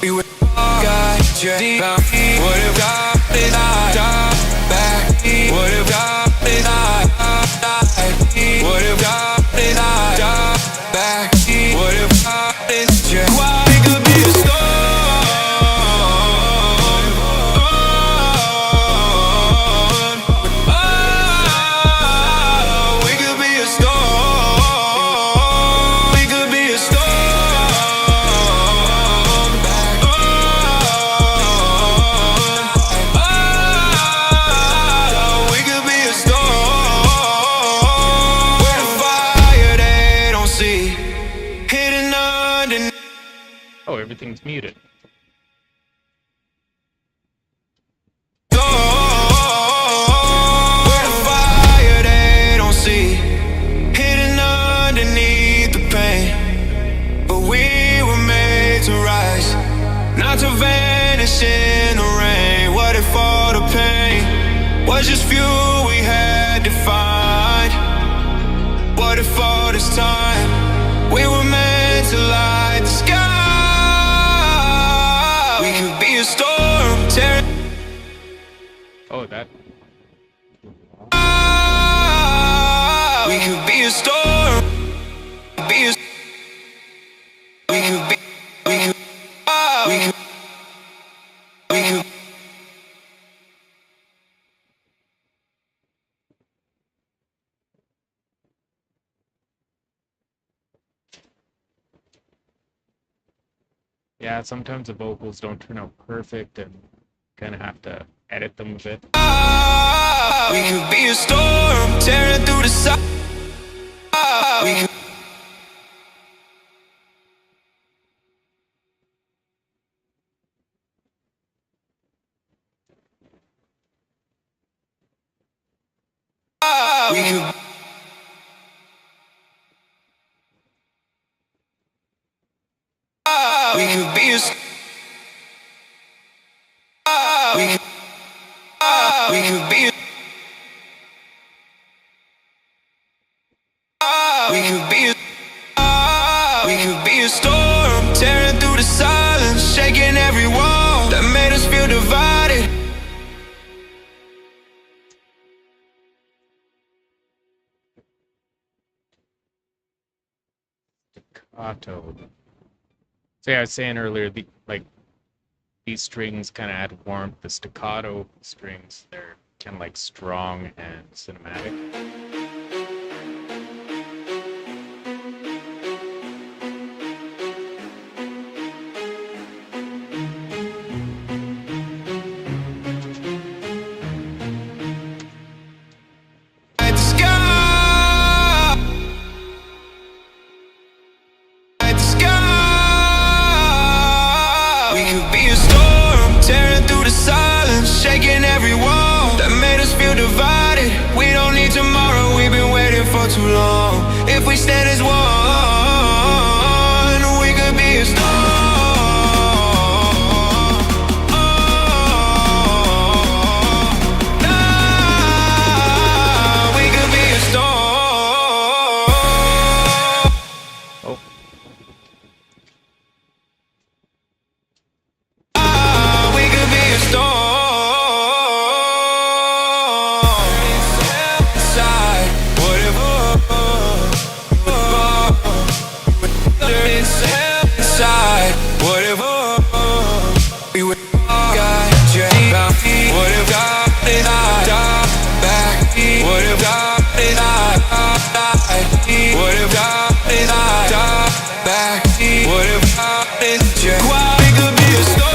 We would got your deep. What if God is back? What if God is what if God is back? What if God is your why could be a storm? Oh, everything's muted. Not to vanish in the rain. What if all the pain was just fuel we had to find? What if all this time we were meant to light the sky? We could be a storm tearing. Oh, that. We could be a storm. Be a. We could be. We could. We could. We could. Yeah, sometimes the vocals don't turn out perfect and kind of have to edit them a bit. We could be a storm tearing through the sky. We could. We could. We could be a. We could. We could be a. feel divided. Staccato. So yeah, I was saying earlier, these strings kind of add warmth. The staccato strings, they're kind of like strong and cinematic. At the sky, at the sky. We could be a storm tearing through the silence, shaking every wall that made us feel divided. We don't need tomorrow, we've been waiting for too long. If we stand as one, we could be a storm. We could be a storm. Oh, We could be a storm. Inside, whatever. Inside, whatever. We would got you back. What if God is back? What if God is what if God is back? What if God is why we could be a storm?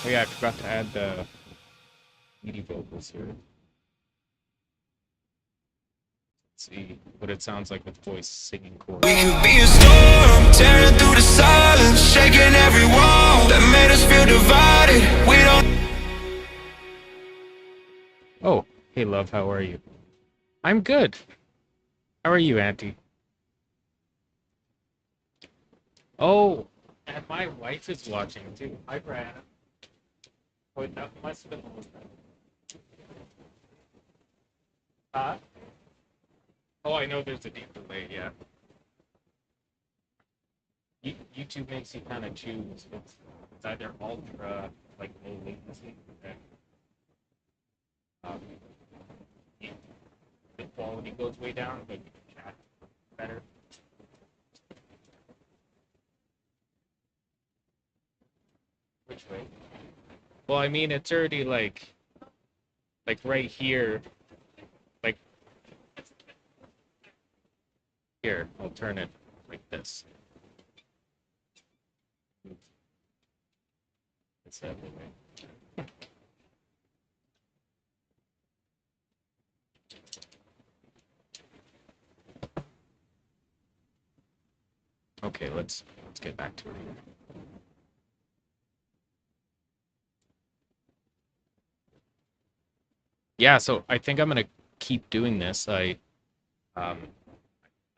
oh yeah, I forgot to add the MIDI vocals here. Let's see what it sounds like with voice singing chords. We could be a storm tearing through the silence, shaking every wall that made us feel divided. We don't. Oh, hey love, how are you? I'm good. How are you, Auntie? Oh, and my wife is watching too. Hi, Brianna. Wait, that must have been the whole time. Huh? Oh, I know there's a deep delay, yeah. YouTube makes you kind of choose. It's either ultra, like low latency, and um, the quality goes way down, but you can chat better. Which way? Well, I mean, it's already like right here, like here. I'll turn it like this. It's that way. Okay, let's get back to it here. Yeah, so I think I'm gonna keep doing this. I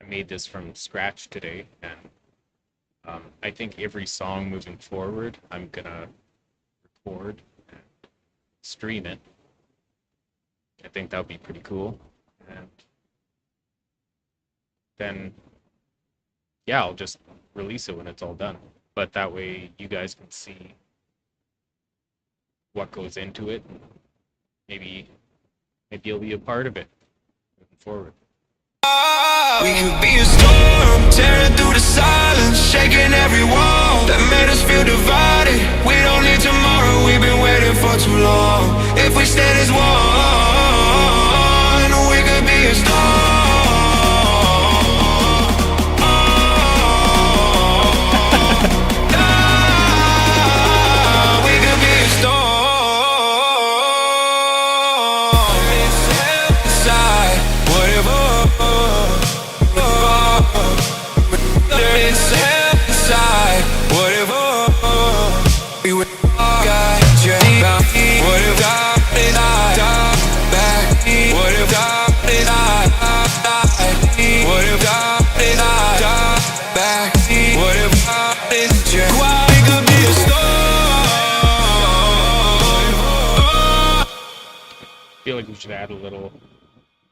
made this from scratch today, and I think every song moving forward, I'm gonna record and stream it. I think that would be pretty cool, and then yeah, I'll just release it when it's all done. But that way, you guys can see what goes into it. And maybe you'll be a part of it moving forward. We could be a storm tearing through the silence, shaking every wall that made us feel divided. We don't need tomorrow, we've been waiting for too long. If we stand as one, we could be a storm. We could be a storm. Inside, whatever. Inside, whatever. We would got you back. What if God is back? What if God is what if God is back? What if God is why we could be a storm? I feel like we should add a little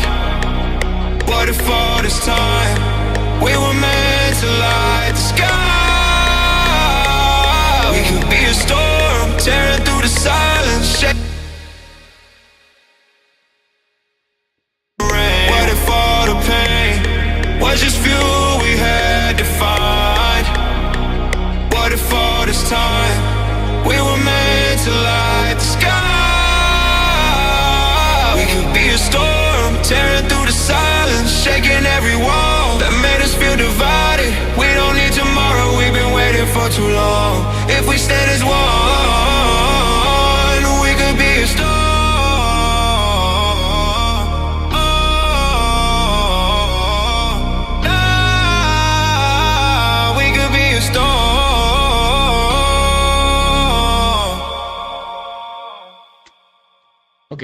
mind? What if all this time we were meant to light the sky? We could be a storm tearing through the silence. What if all the pain was just fuel we had to find?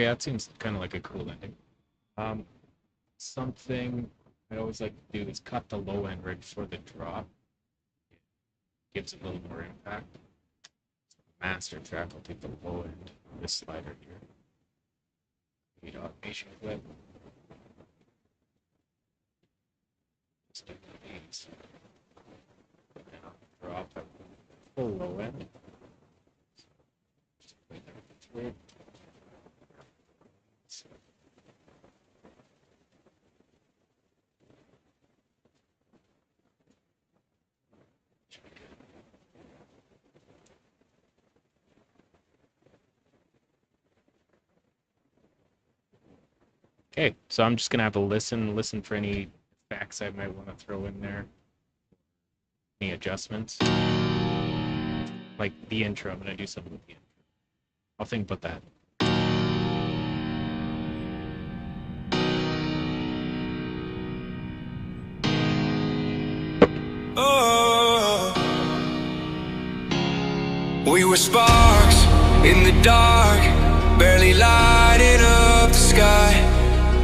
Okay, that seems kind of like a cool ending. Something I always like to do is cut the low end right before the drop. Gives it a little more impact. Master track, I'll take the low end, this slider here. Need automation clip. Stick these. And I'll drop at full low end. Just play that through. Okay, so I'm just gonna have a listen for any effects I might want to throw in there, any adjustments. Like the intro, I'm gonna do something with the intro. I'll think about that. Oh, we were sparks in the dark, barely lighting up the sky.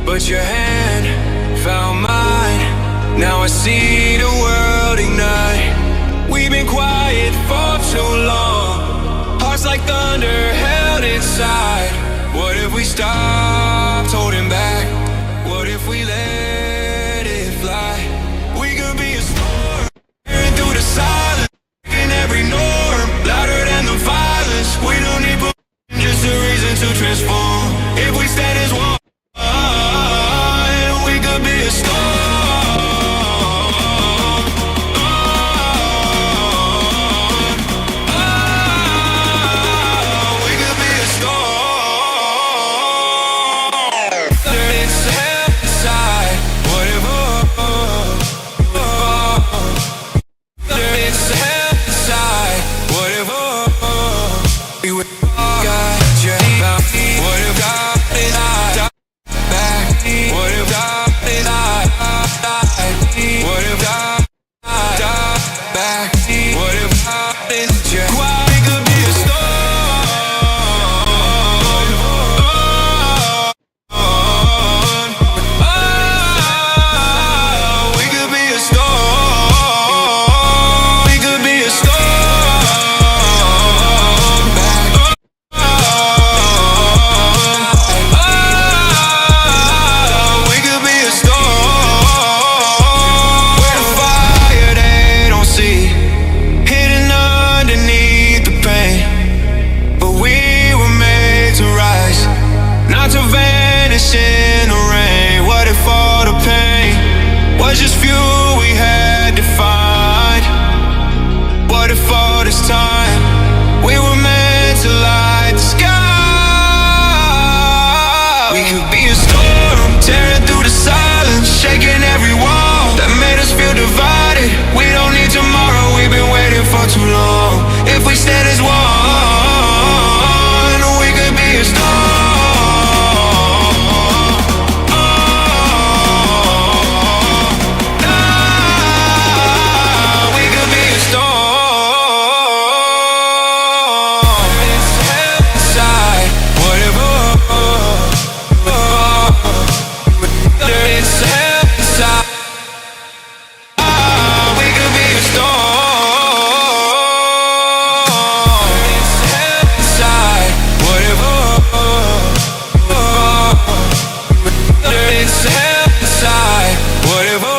But your hand found mine, now I see the world ignite. We've been quiet for too long, hearts like thunder held inside. What if we stopped holding back? What if we let it fly? We could be a storm, tearing through the silence, breaking every norm, louder than the violence. We don't need permission, just a reason to transform. If we stand as one, we could be a storm. We could be a storm. It's hell inside. Whatever. It's hell inside. Whatever. We would got you back. What if God is not back? What if God is not died? What if God died back? What if God is just why we could be a storm? We could be a storm. We could be a storm. We could be a storm. We're the fire they don't see, hidden underneath the pain. But we were made to rise, not to vanish in the rain. What if all the pain was just fuel we had to find? What if all this time we were meant to light the sky? We could be a storm, tearing through the silence, shaking every wall that made us feel divided. We don't need tomorrow, we've been waiting for too long. If we stand as one, we could be a storm. We could be a storm. It's hell inside. Whatever. It's hell inside. We could be a storm. It's hell inside. Whatever. It's hell inside. Whatever.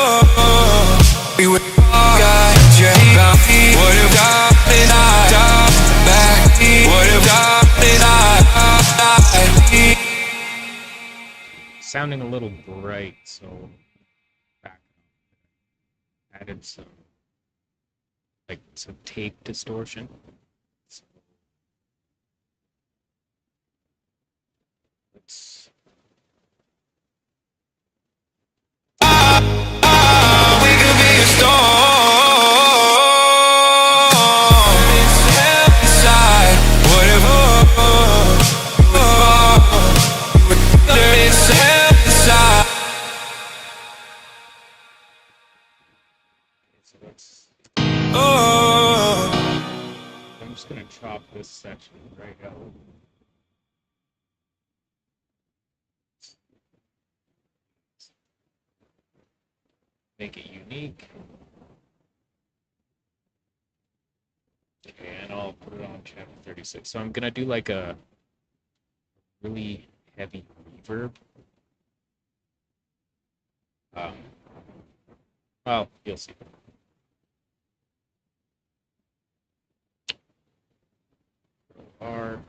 We would got you back. What if God is not back? What if God is not died? Sounding a little bright, so back added some tape distortion. So let's We could be a storm. It's hell inside. Whatever. It's hell inside. so let's Oh, I'm just gonna chop this section right out. make it unique. Okay, and I'll put it on channel 36. So I'm gonna do like a really heavy reverb. Well, you'll see. R.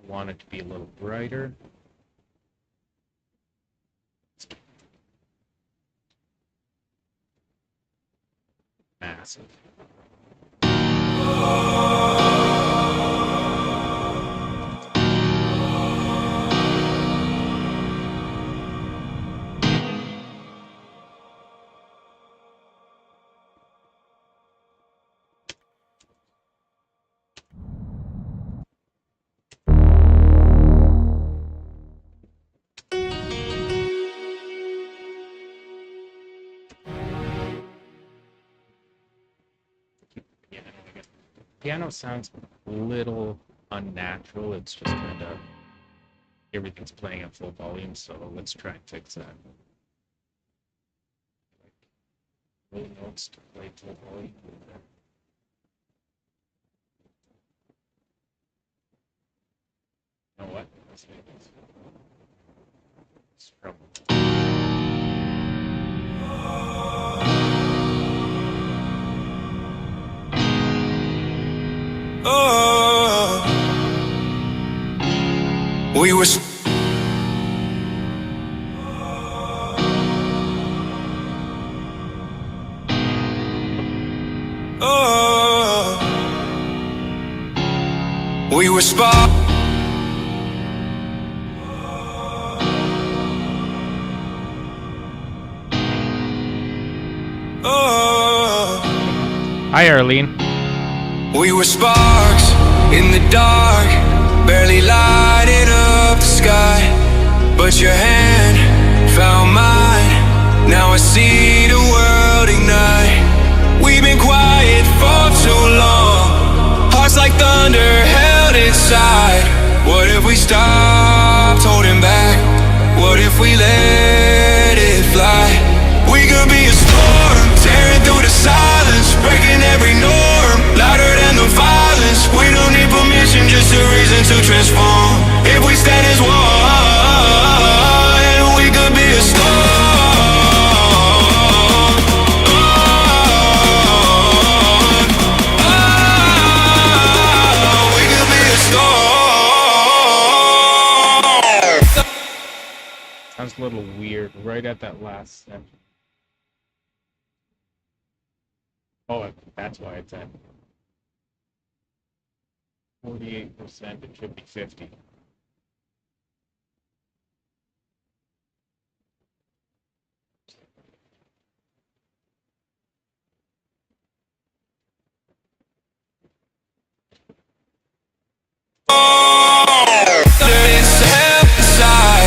Want it to be a little brighter. Massive. Piano sounds a little unnatural. It's just kind of everything's playing at full volume, so let's try and fix that. Low notes to play full volume. You know what? Let's make this. Strum. Oh, we were. Oh, we were sparks. Oh, Hi, Arlene. we were sparks in the dark, barely lighting up the sky. But your hand found mine. Now I see the world ignite. We've been quiet for too long, hearts like thunder held inside. What if we stopped holding back? What if we let it fly? We could be a storm, tearing through the silence, breaking every norm, louder than the violence. We don't need permission, just a reason to transform. If we stand as one, we could be a storm. We could be a storm. Sounds a little weird right at that last section. Oh, that's why it's at 48%. It should be 50. It's hell inside.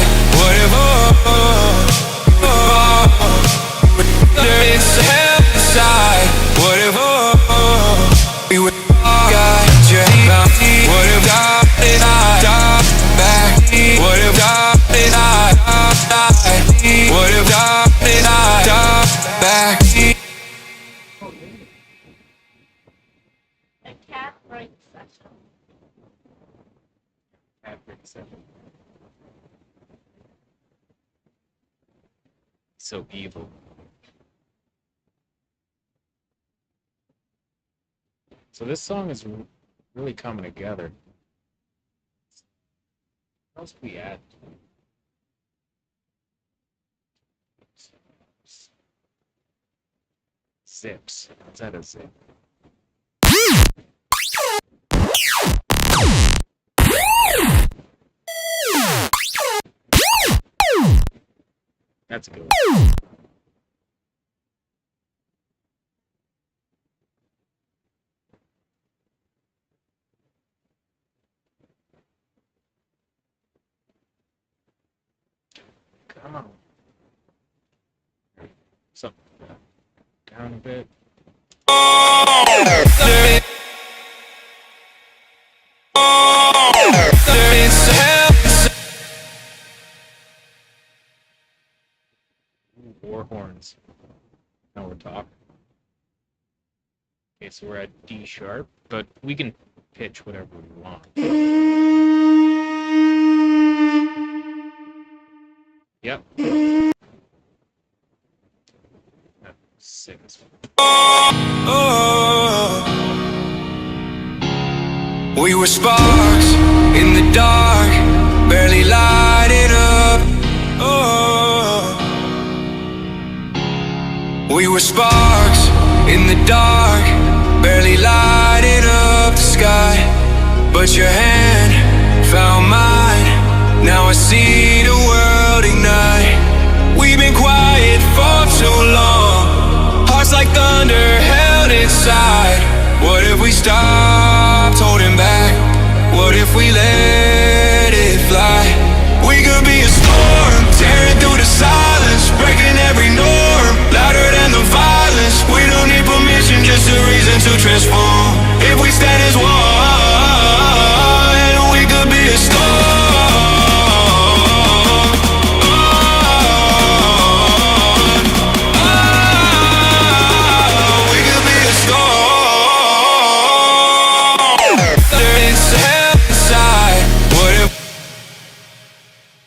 It's hell inside. We would got your bounty. What if God is I back? What if God is I die? What if God is I back? A cat break session. So evil. So this song is really coming together. What else we add? Zips. Is that a zip? That's a good one. Come on. down a bit. War horns. Now we're talking. Okay, so we're at D sharp, but we can pitch whatever we want. Yep. That's sick as fuck. Oh, we were sparks in the dark, barely lighted up. Oh, we were sparks in the dark, barely lighted up the sky. But your hand found mine, now I see the world ignite. We've been quiet for too long, hearts like thunder held inside. What if we stopped holding back? What if we let it fly? We could be a storm, tearing through the silence, breaking every norm, louder than the violence. We don't need permission, just a reason to transform. If we stand as one, we could be a storm. We could be a storm. It's inside. What if?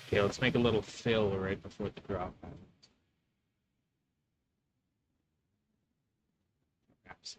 Okay, let's make a little fill right before the drop happens. Perhaps.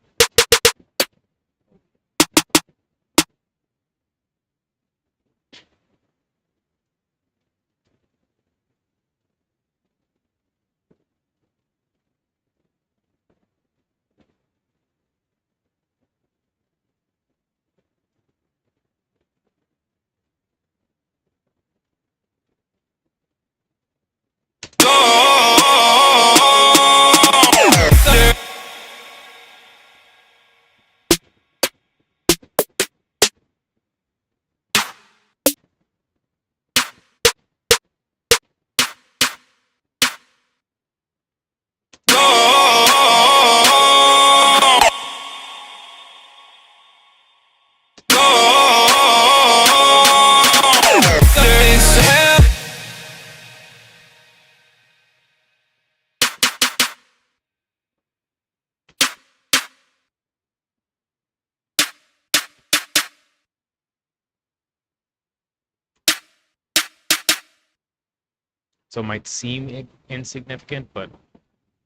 So it might seem insignificant, but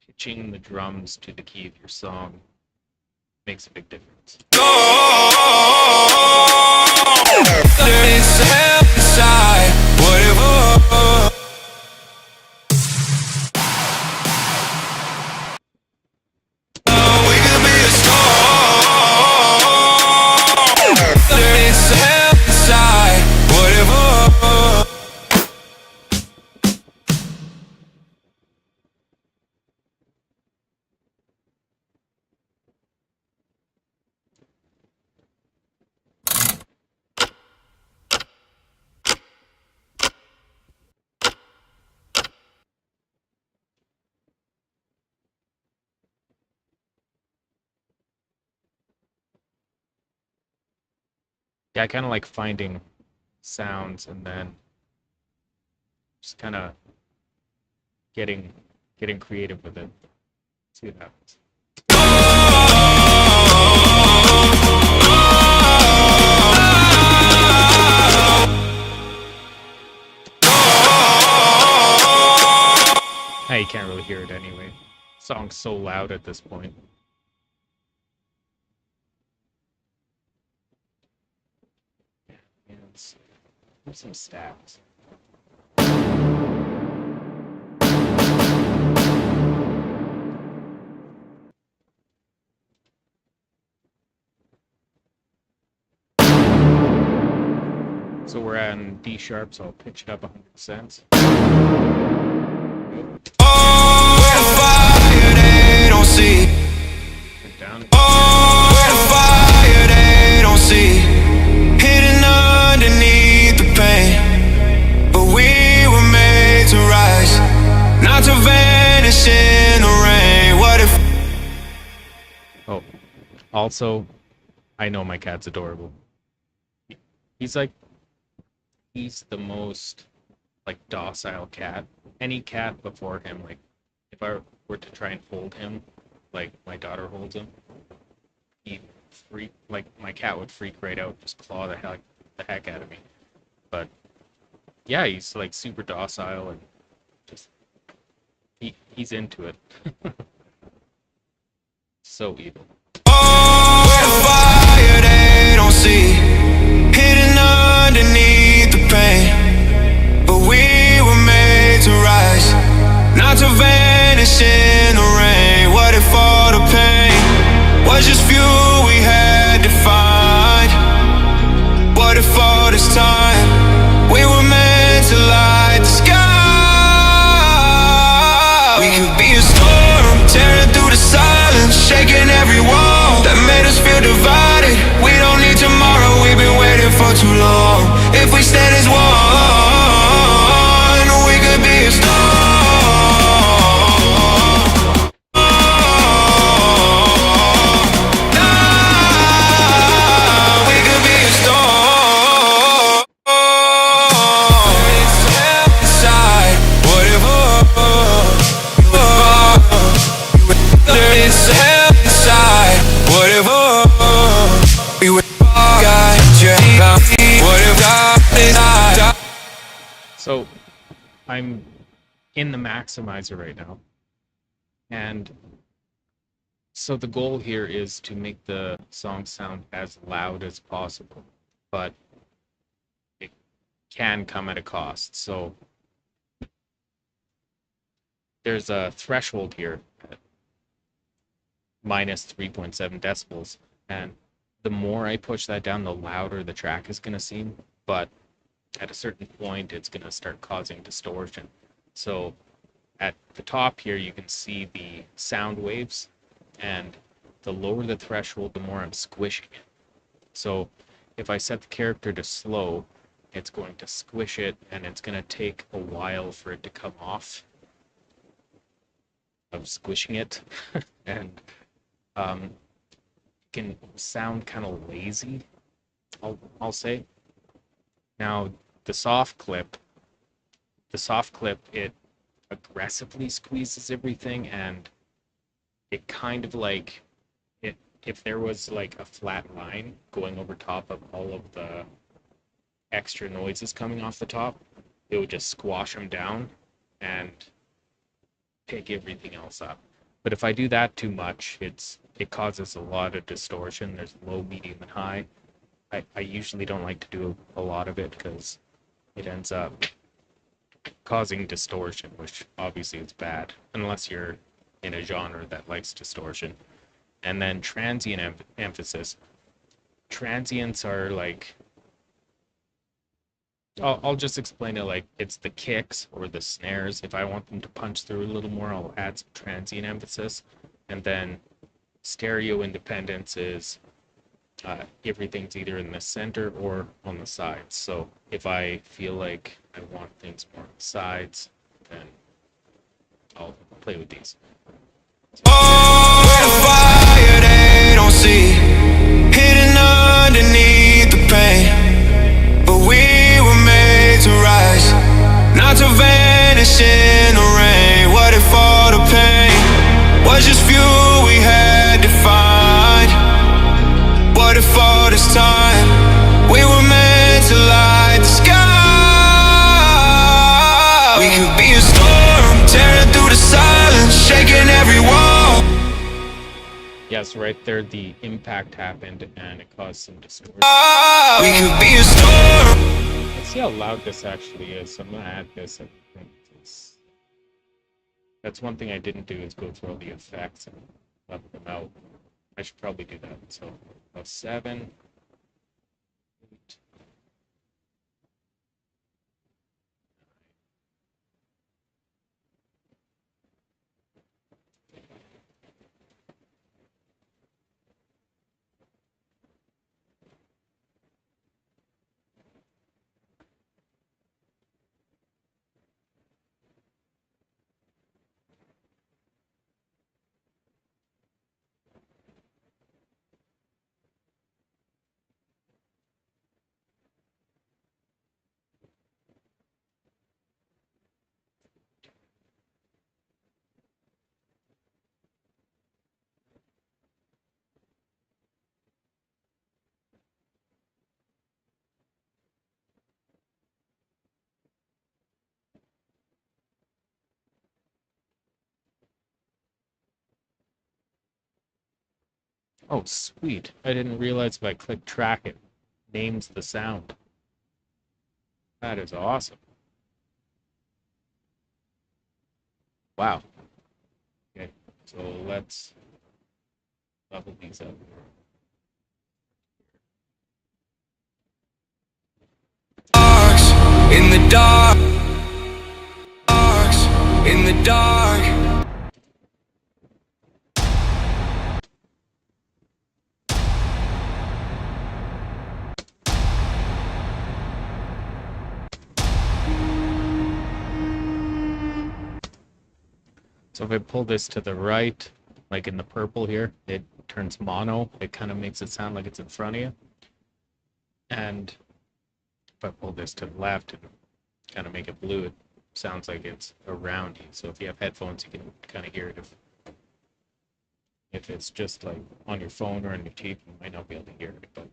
pitching the drums to the key of your song makes a big difference. Yeah, I kind of like finding sounds and then just kind of getting creative with it. See what happens. Hey, you can't really hear it anyway. Song's so loud at this point. Yeah, let's do some stats. So we're on D sharp, so I'll pitch it up 100 cents. Down. Where the fire they don't see, hidden underneath the pain. But we were made to rise, not to vanish in the rain. Also, I know my cat's adorable. He's like, he's the most like docile cat. Any cat before him, like if I were to try and hold him, like my daughter holds him, he'd freak. Like my cat would freak right out, just claw the heck out of me. But yeah, he's like super docile and just he's into it. So evil. Fire they don't see, hidden underneath the pain. But we were made to rise, not to vanish in the rain. What if all the pain was just fuel we had to find? What if all this time we were meant to light the sky? We could be a storm, tearing through the silence, shaking every wall that made us feel divided. We don't need tomorrow, we've been waiting for too long. If we stand as one, we could be a storm. We could be a storm. It's inside, whatever. It's hell inside, whatever. We would got you, whatever. So I'm in the maximizer right now, and so the goal here is to make the song sound as loud as possible, but it can come at a cost. So there's a threshold here at minus 3.7 decibels, and the more I push that down, the louder the track is going to seem, but at a certain point, it's going to start causing distortion. So at the top here, you can see the sound waves, and the lower the threshold, the more I'm squishing it. So if I set the character to slow, it's going to squish it, and it's going to take a while for it to come off of squishing it. And it can sound kind of lazy, I'll say. Now, the soft clip, it aggressively squeezes everything, and it kind of like it if there was like a flat line going over top of all of the extra noises coming off the top, it would just squash them down and pick everything else up. But if I do that too much, it causes a lot of distortion. There's low, medium, and high. I usually don't like to do a lot of it because it ends up causing distortion, which obviously is bad unless you're in a genre that likes distortion. And then transient emphasis. Transients are like, I'll just explain it like it's the kicks or the snares. If I want them to punch through a little more, I'll add some transient emphasis. And then stereo independence is everything's either in the center or on the sides. So if I feel like I want things more on the sides, then I'll play with these. Fire they don't see, hidden underneath the pain. But we were made to rise, not to vanish in the rain. What if all the pain was just fuel we had to find? What if all this time we were meant to light the sky? We could be a storm, tearing through the silence, shaking every wall. Yes, right there the impact happened and it caused some distortion. We could be a storm. Let's see how loud this actually is. I'm gonna add this. I think that's one thing I didn't do is go through all the effects and level them out. I should probably do that. So about 7, 8. Oh, sweet. I didn't realize if I click track, it names the sound. That is awesome. Wow. Okay, so let's level these up. In the dark, in the dark. So if I pull this to the right, like in the purple here, it turns mono. It kind of makes it sound like it's in front of you. And if I pull this to the left and kind of make it blue, it sounds like it's around you. So if you have headphones, you can kind of hear it. If it's just like on your phone or on your TV, you might not be able to hear it. But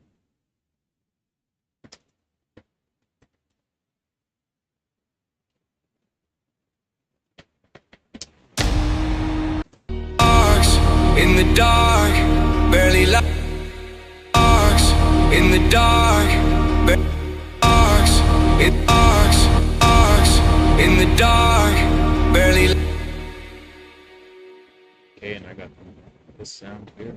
In the dark, barely lights. In the dark, arcs. In the dark, barely. okay, and I got this sound here.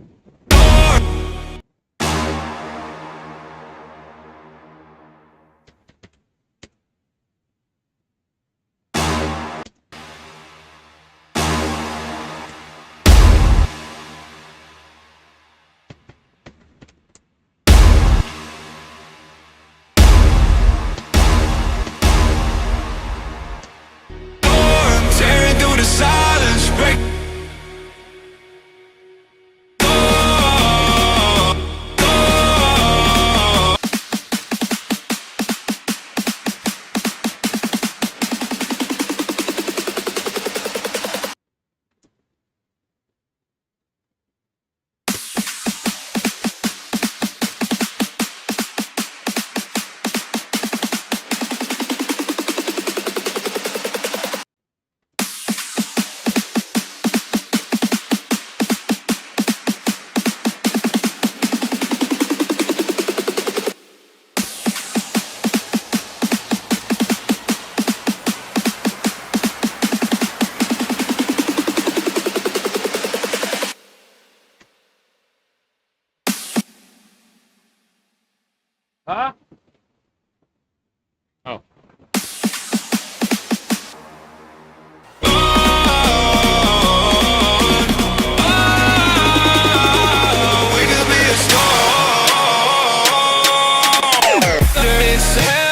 Tearing through the silence, break. Huh? Oh. We could be a storm. It's heaven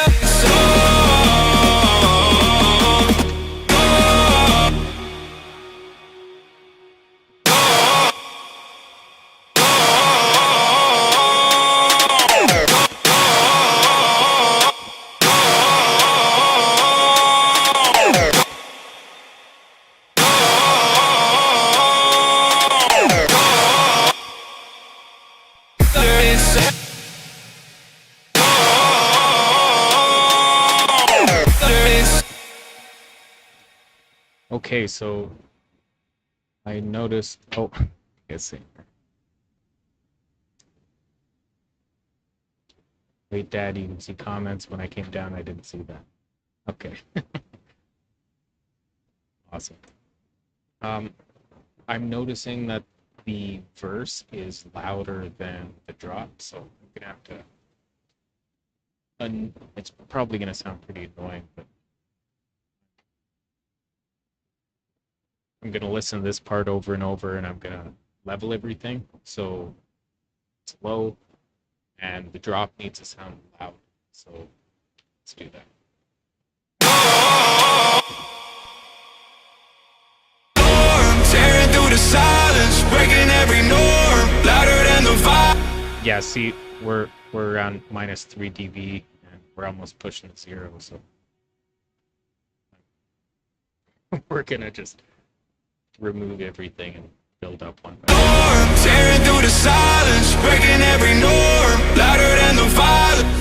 Okay, so I noticed. Oh, let's see. Wait, Dad, you can see comments. When I came down, I didn't see that. Okay. Awesome. I'm noticing that the verse is louder than the drop, so I'm gonna have to. It's probably gonna sound pretty annoying, but I'm gonna listen to this part over and over, and I'm gonna level everything so it's low, and the drop needs to sound loud. So let's do that. tearing through the silence, breaking every norm, louder than the vibe. Yeah, see, we're around -3 dB, and we're almost pushing 0, so we're gonna just remove everything and build up one by one. Tearing through the silence, breaking every norm, louder than the violence.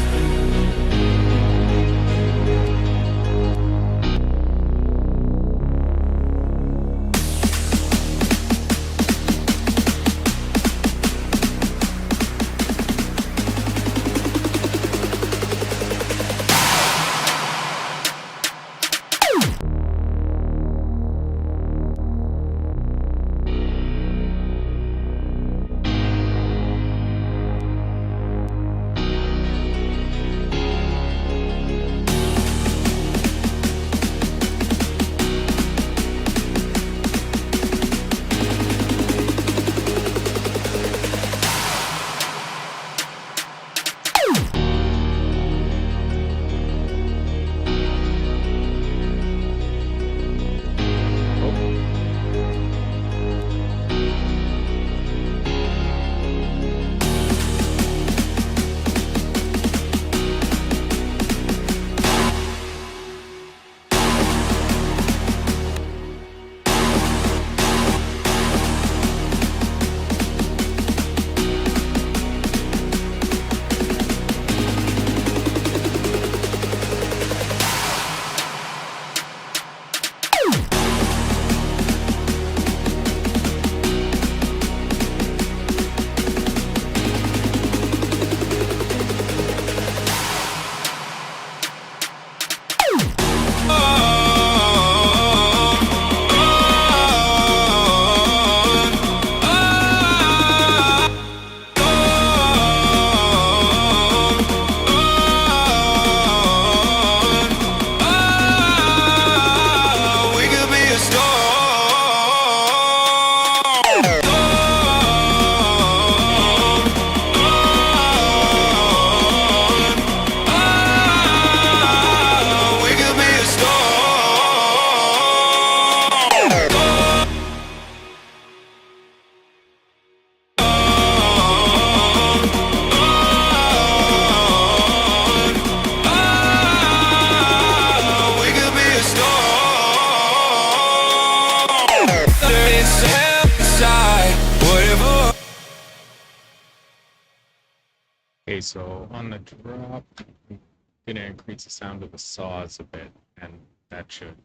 Okay, so on the drop, I'm gonna increase the sound of the saws a bit, and that should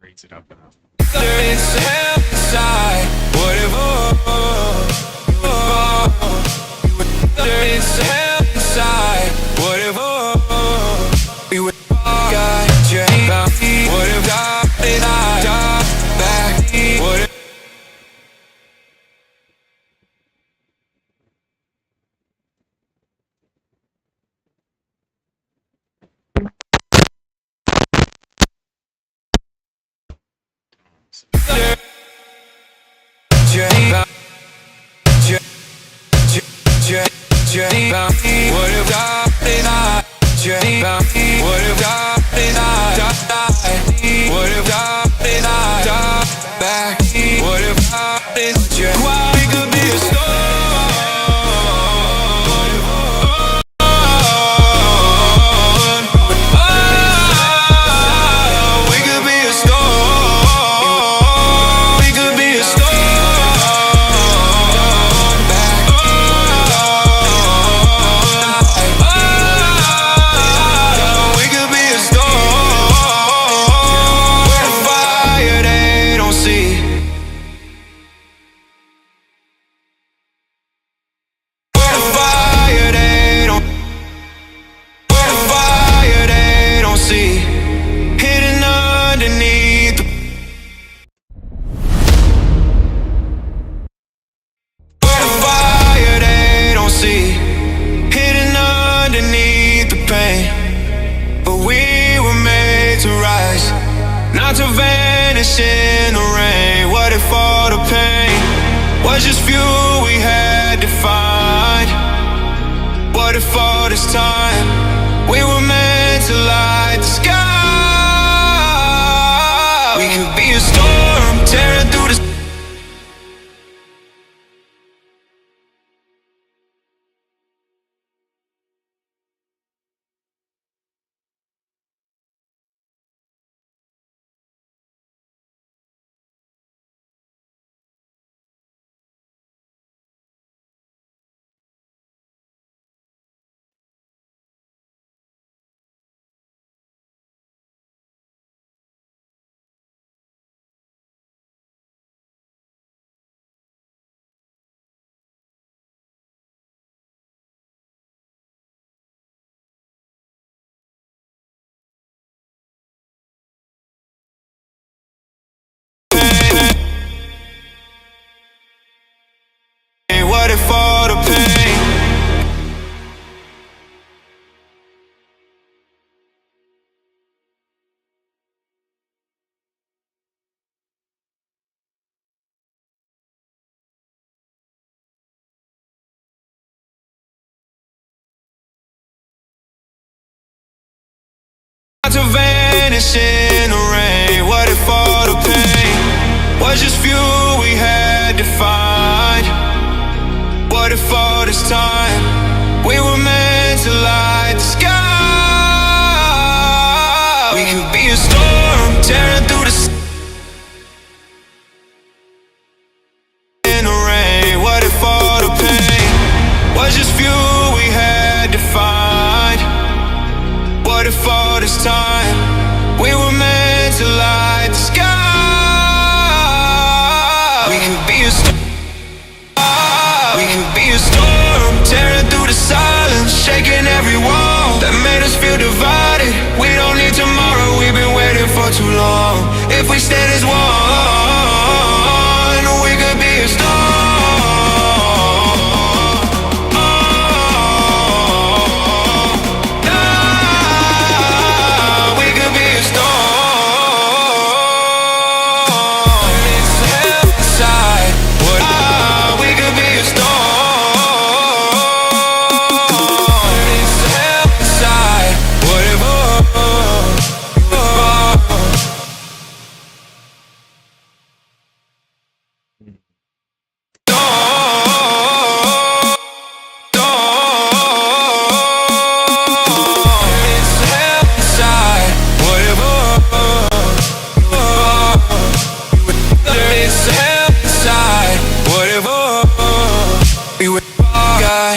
raise it up enough. It's inside, whatever. It's inside, whatever. You got your whatever. And I back, whatever. Why could be a we could be a storm. We could be a storm. We could be a storm. We're the fire they don't see. We're the fire they don't. We're the fire they don't see. Hidden underneath the. We're the fire they don't see. Hidden underneath the pain. But we were made to rise, not to vanish in the rain. What if all the pain was just fuel we had to find? What if all this time we were meant to light the sky? We could be a storm tearing through the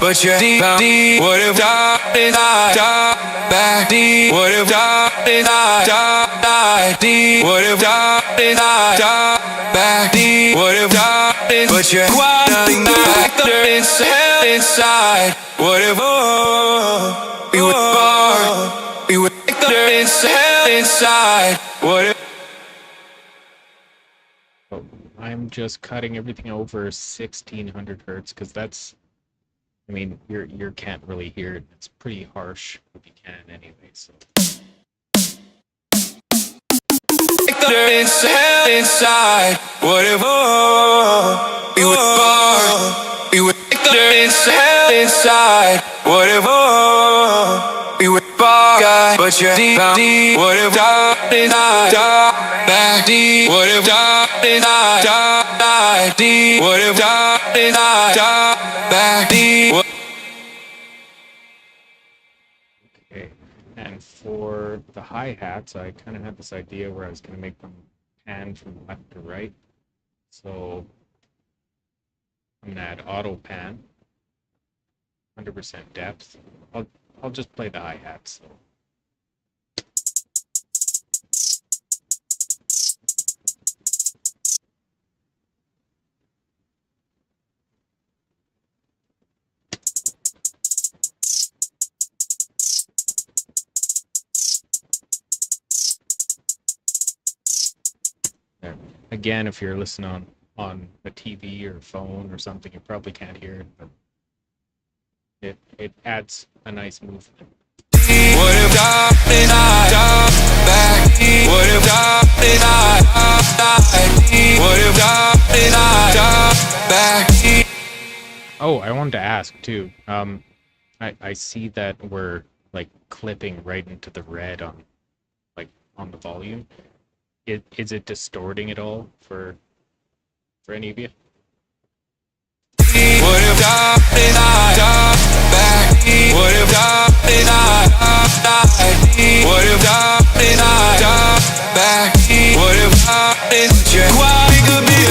but you're deep down deep. What if die back deep? What if die deep? What if die back deep? What if die? But you're quiet, nothing back there inside. What if we would bar? We would there inside. What if? Oh, I'm just cutting everything over 1600 hertz because that's, I mean, you can't really hear it. It's pretty harsh if you can anyway. So inside. What if we would bar? We would inside. What if we would bar? But you're deep down deep. What if back deep? What if die deep? What if back deep? okay. And for the hi-hats, I kind of had this idea where I was going to make them pan from left to right. So I'm going to add auto pan, 100% depth. I'll just play the hi-hats. So. There. Again, if you're listening on a TV or phone or something, you probably can't hear it, but it adds a nice movement. What if back? What if what if back? Oh, I wanted to ask too. I see that we're like clipping right into the red on the volume. Is it distorting at all for any of you? What if back? What if what if back? What if we could be a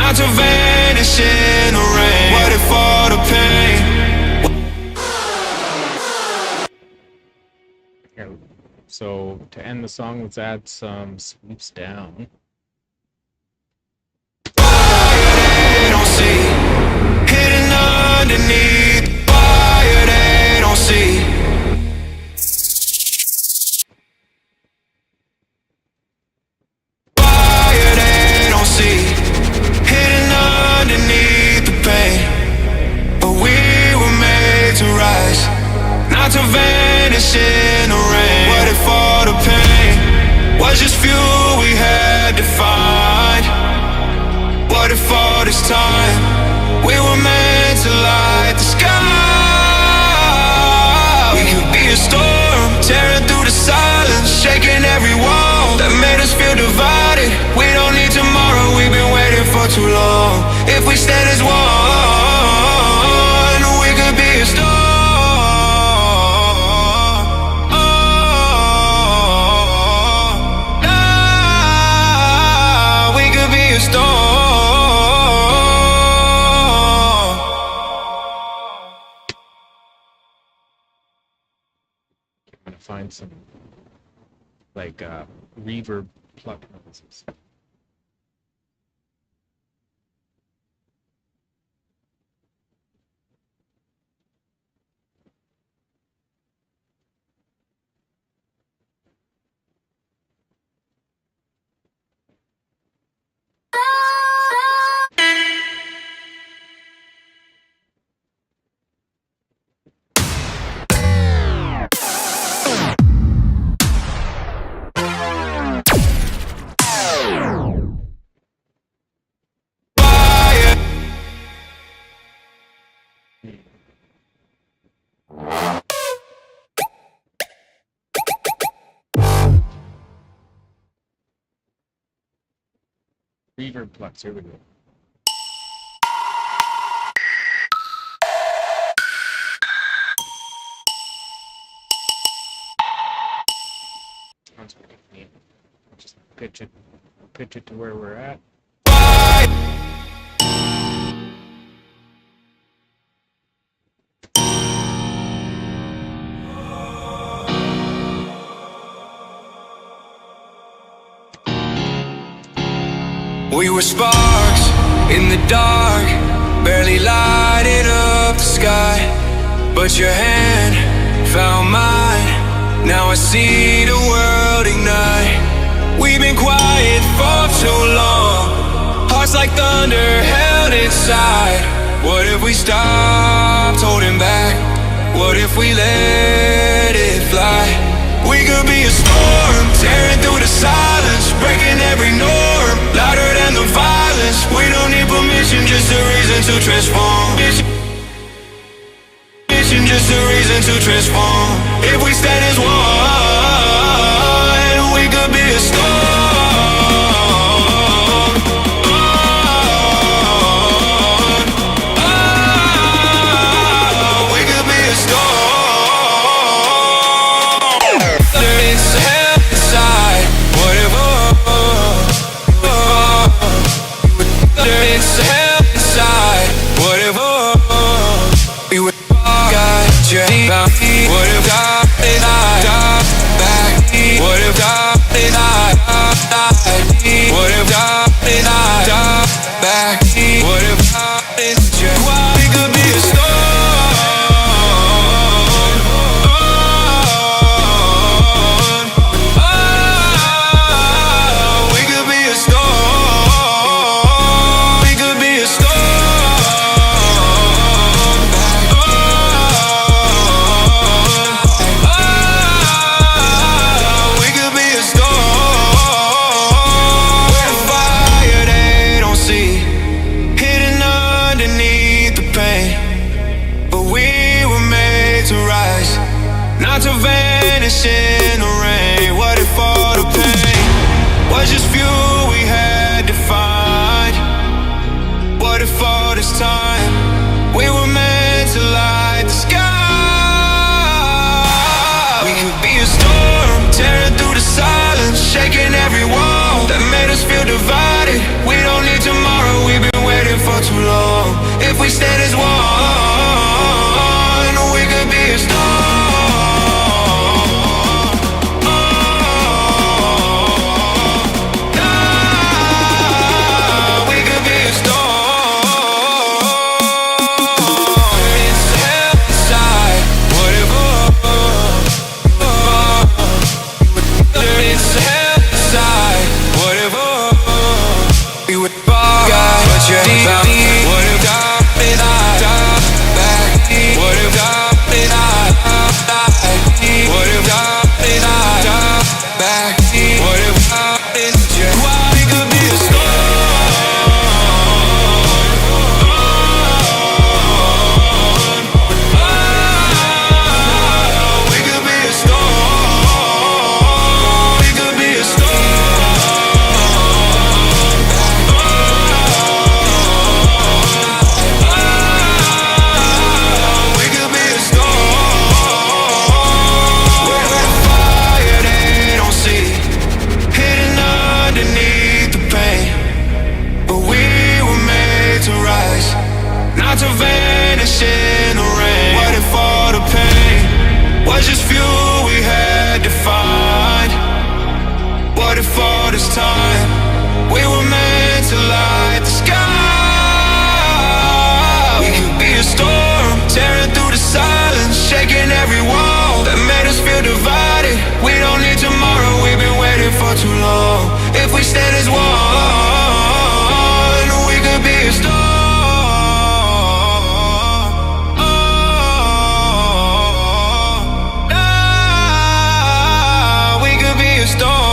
not to vanish in the rain. What if all the pain? Here, so to end the song, let's add some sweeps down. They don't see, hidden underneath fire they don't see. Fire they don't see. Not to vanish in the rain. What if all the pain was just fuel we had to find? What if all this time we were meant to light the sky? We could be a storm tearing through the silence, shaking every wall that made us feel divided. We don't need tomorrow, we've been waiting for too long. If we stand as one, we could be a storm. I'm gonna find some reverb pluck noises. Reverb plus. Here we go. Sounds pretty clean. I'll just pitch it to where we're at. We were sparks in the dark, barely lighted up the sky. But your hand found mine, now I see the world ignite. We've been quiet for too long, hearts like thunder held inside. What if we stopped holding back? What if we let it fly? We could be a storm, tearing through the silence, breaking every norm, louder than the violence. We don't need permission, just a reason to transform. Mission, just a reason to transform. If we stand as one, we could be a storm. We could be a storm. It's hell inside, whatever. It's hell inside, whatever. We would got you found. What if God and I back? What if God and I died? What if God and I back? What if God and you? We could be a storm. We could be a storm. We could be a storm. We could be a storm. We're fire they don't see, hidden underneath the pain. But we were made to rise, not to vanish in the rain. What if all the pain was just fuel we had to find? What if all this time we were meant to light the sky? We could be a storm, tearing through the silence, shaking every wall that made us feel divided. We don't need tomorrow, we've been waiting for too long. If we stand as one, we could be a storm. We could be a storm. It's hell inside, whatever. It's hell inside, whatever. We would got what you found. What if God and I back? What if God and I died? What if God and I back? What if God and you? We could be a storm. We could be a storm. We could be a storm. We could be a storm. We're on fire they don't see, hidden underneath the pain. But we were made to rise, not to vanish in the rain. What if all the pain was just fuel we had to find? What if all this time we were meant to light the sky? We could be a storm, tearing through the silence, shaking every wall that made us feel divided. We don't need tomorrow, we've been waiting for too long. If we stand as one, we could be a storm. We could be a storm.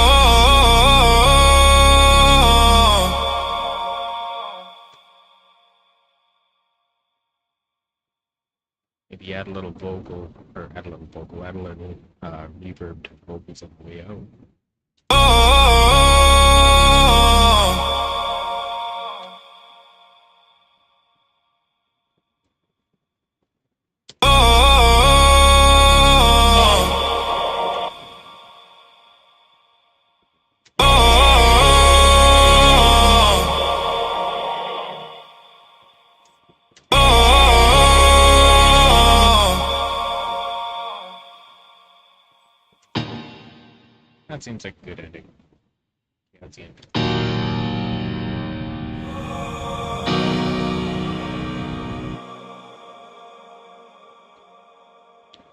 Maybe add a little vocal, or add a little reverb to the vocals on the way out. That seems like a good ending. Yeah, that's the end.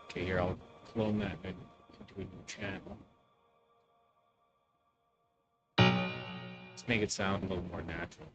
Okay, here I'll clone that into a new channel. Let's make it sound a little more natural.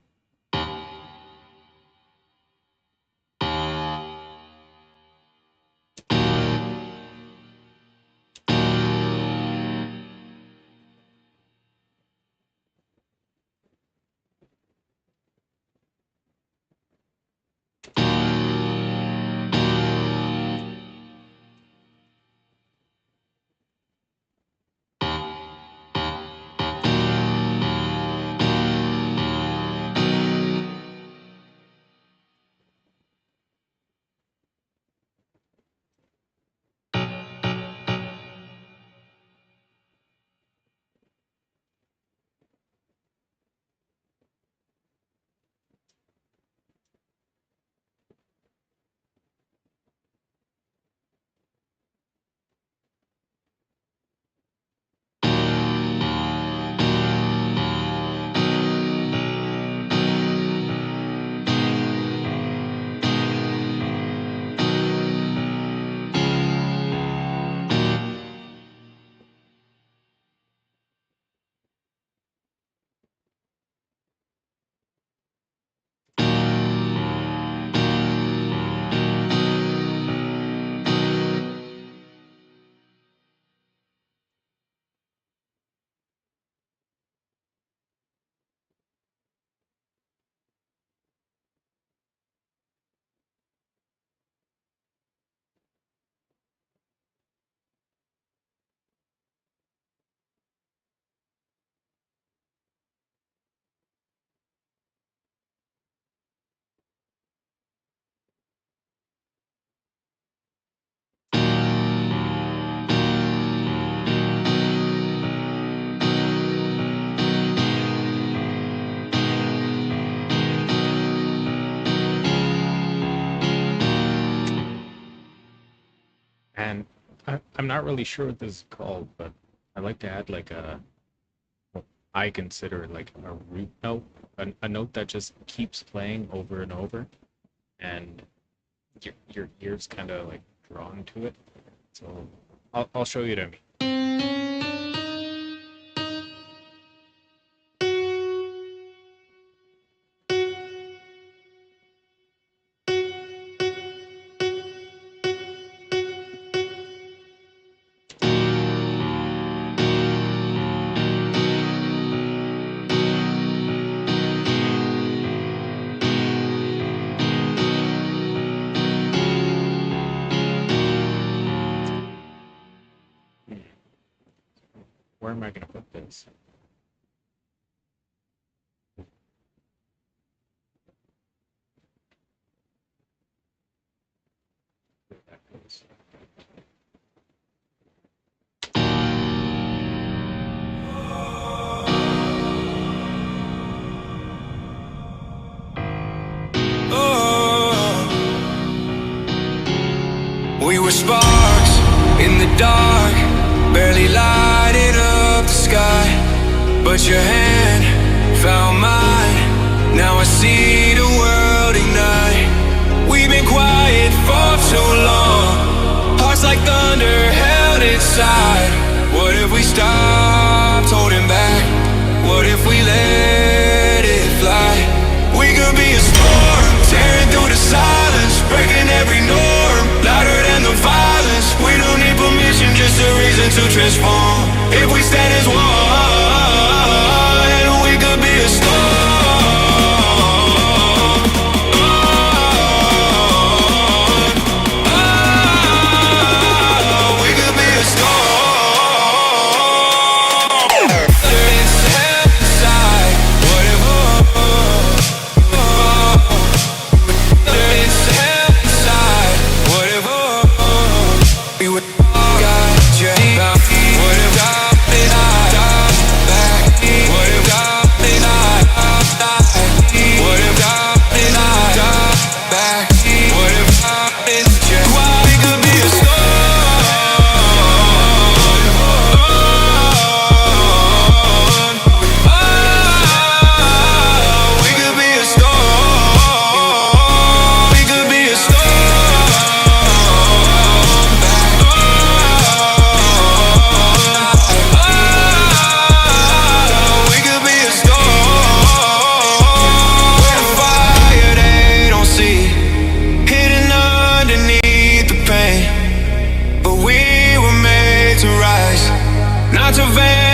And I'm not really sure what this is called, but I like to add like what I consider like a root note, a note that just keeps playing over and over, and your ears kind of like drawn to it. So I'll show you what I mean. Where am I going to put this? Where that goes. We were sparks in the dark, barely lighted up the sky. But your hand found mine, now I see the world ignite. We've been quiet for too long, hearts like thunder held inside. What if we stopped holding back? What if we let it fly? We could be a storm, tearing through the silence, breaking every norm, louder than the violence. We don't need permission, just a reason to transform. If we stand as one, we could be a storm. We could be a storm. It's hell inside, whatever. It's hell inside, whatever. We would got you, whatever.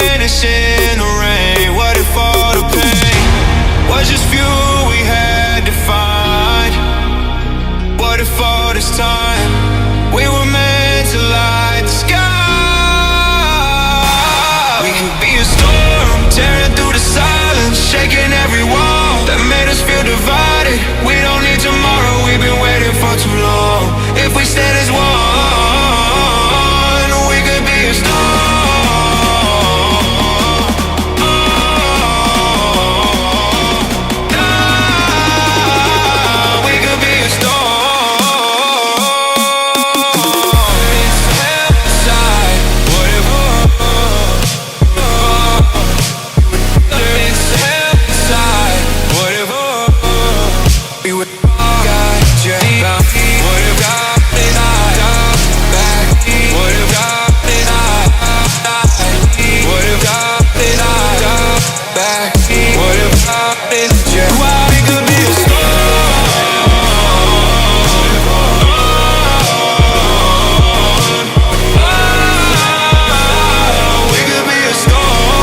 vanish in the rain? What if all the pain was just fuel we had to find? What if all this time we were meant to light the sky? We could be a storm tearing through the silence, shaking every wall that made us feel divided. We don't need tomorrow, we've been waiting for too long. If we stand as one, we could be a storm. We could be a storm. It's outside, whatever. It's outside, whatever. We would got you back. What if God is not back? What if God is not back? What if God is not back? What if God is just why we could be a storm? We could be a storm.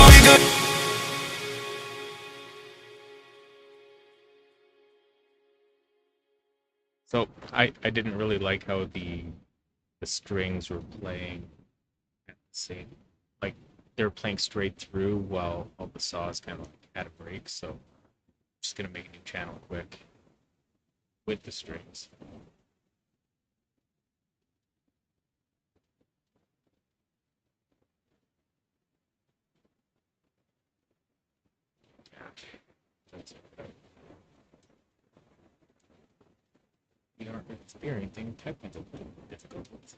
We could. So I didn't really like how the strings were playing at the same, like they were playing straight through while all the saws kind of like had a break. So I'm just gonna make a new channel quick with the strings. That's okay. We are experiencing technical difficulties.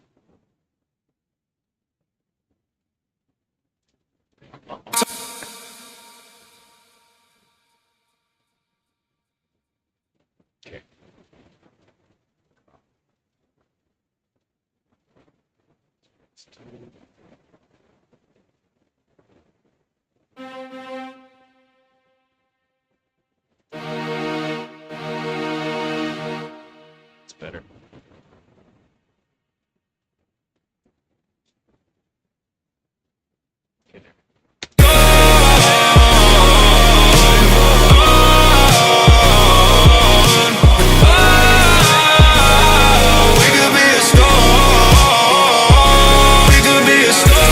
Okay. It's better. Okay, there. We could be a storm. We could be a storm.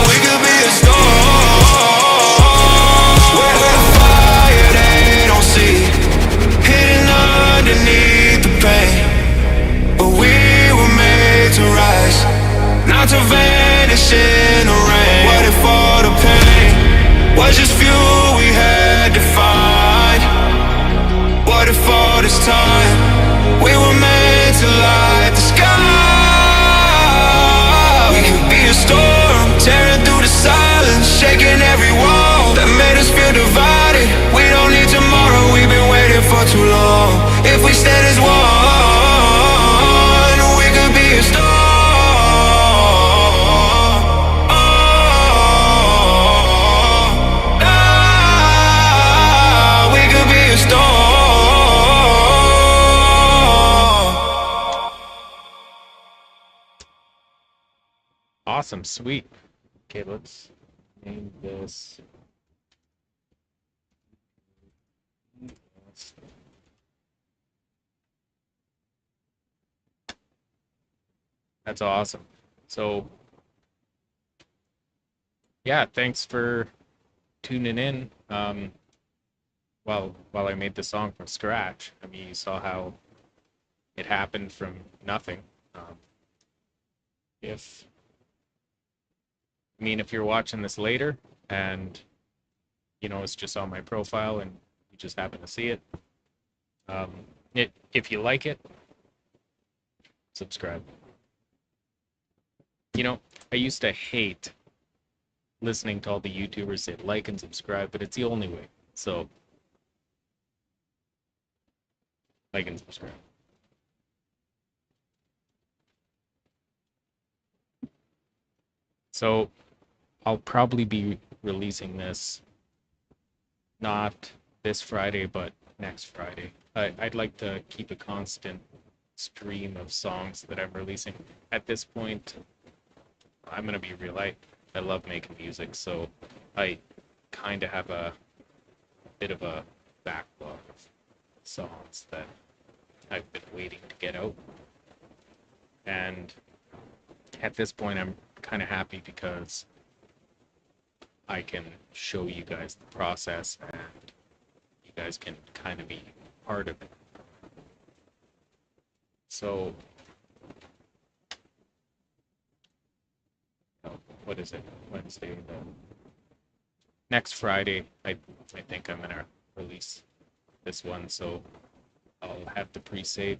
We could be a storm. Where the fire they don't see, hidden underneath the pain. But we were made to rise, not to vanish in the rain. What if all the pain was just fuel we had to find? What if all this time we were meant to light the sky? We could be a storm tearing through the silence, shaking every wall that made us feel divided. We don't need tomorrow, we've been waiting for too long. If we stand as one, we could be a storm. We could be a storm. Awesome, sweet. Okay, let's name this. That's awesome. So, yeah, thanks for tuning in. While I made the song from scratch, I mean, you saw how it happened from nothing. Um, if if you're watching this later and it's just on my profile and you just happen to see it, if you like it, subscribe. I used to hate listening to all the YouTubers say like and subscribe, but it's the only way. So, like and subscribe. So, I'll probably be releasing this not this Friday, but next Friday. I'd like to keep a constant stream of songs that I'm releasing. At this point, I'm gonna be real. I love making music, so I kind of have a bit of a backlog of songs that I've been waiting to get out. And at this point, I'm kind of happy because I can show you guys the process and you guys can kind of be part of it. So, what is it? Wednesday, next Friday, I think I'm gonna release this one, so I'll have the pre-saved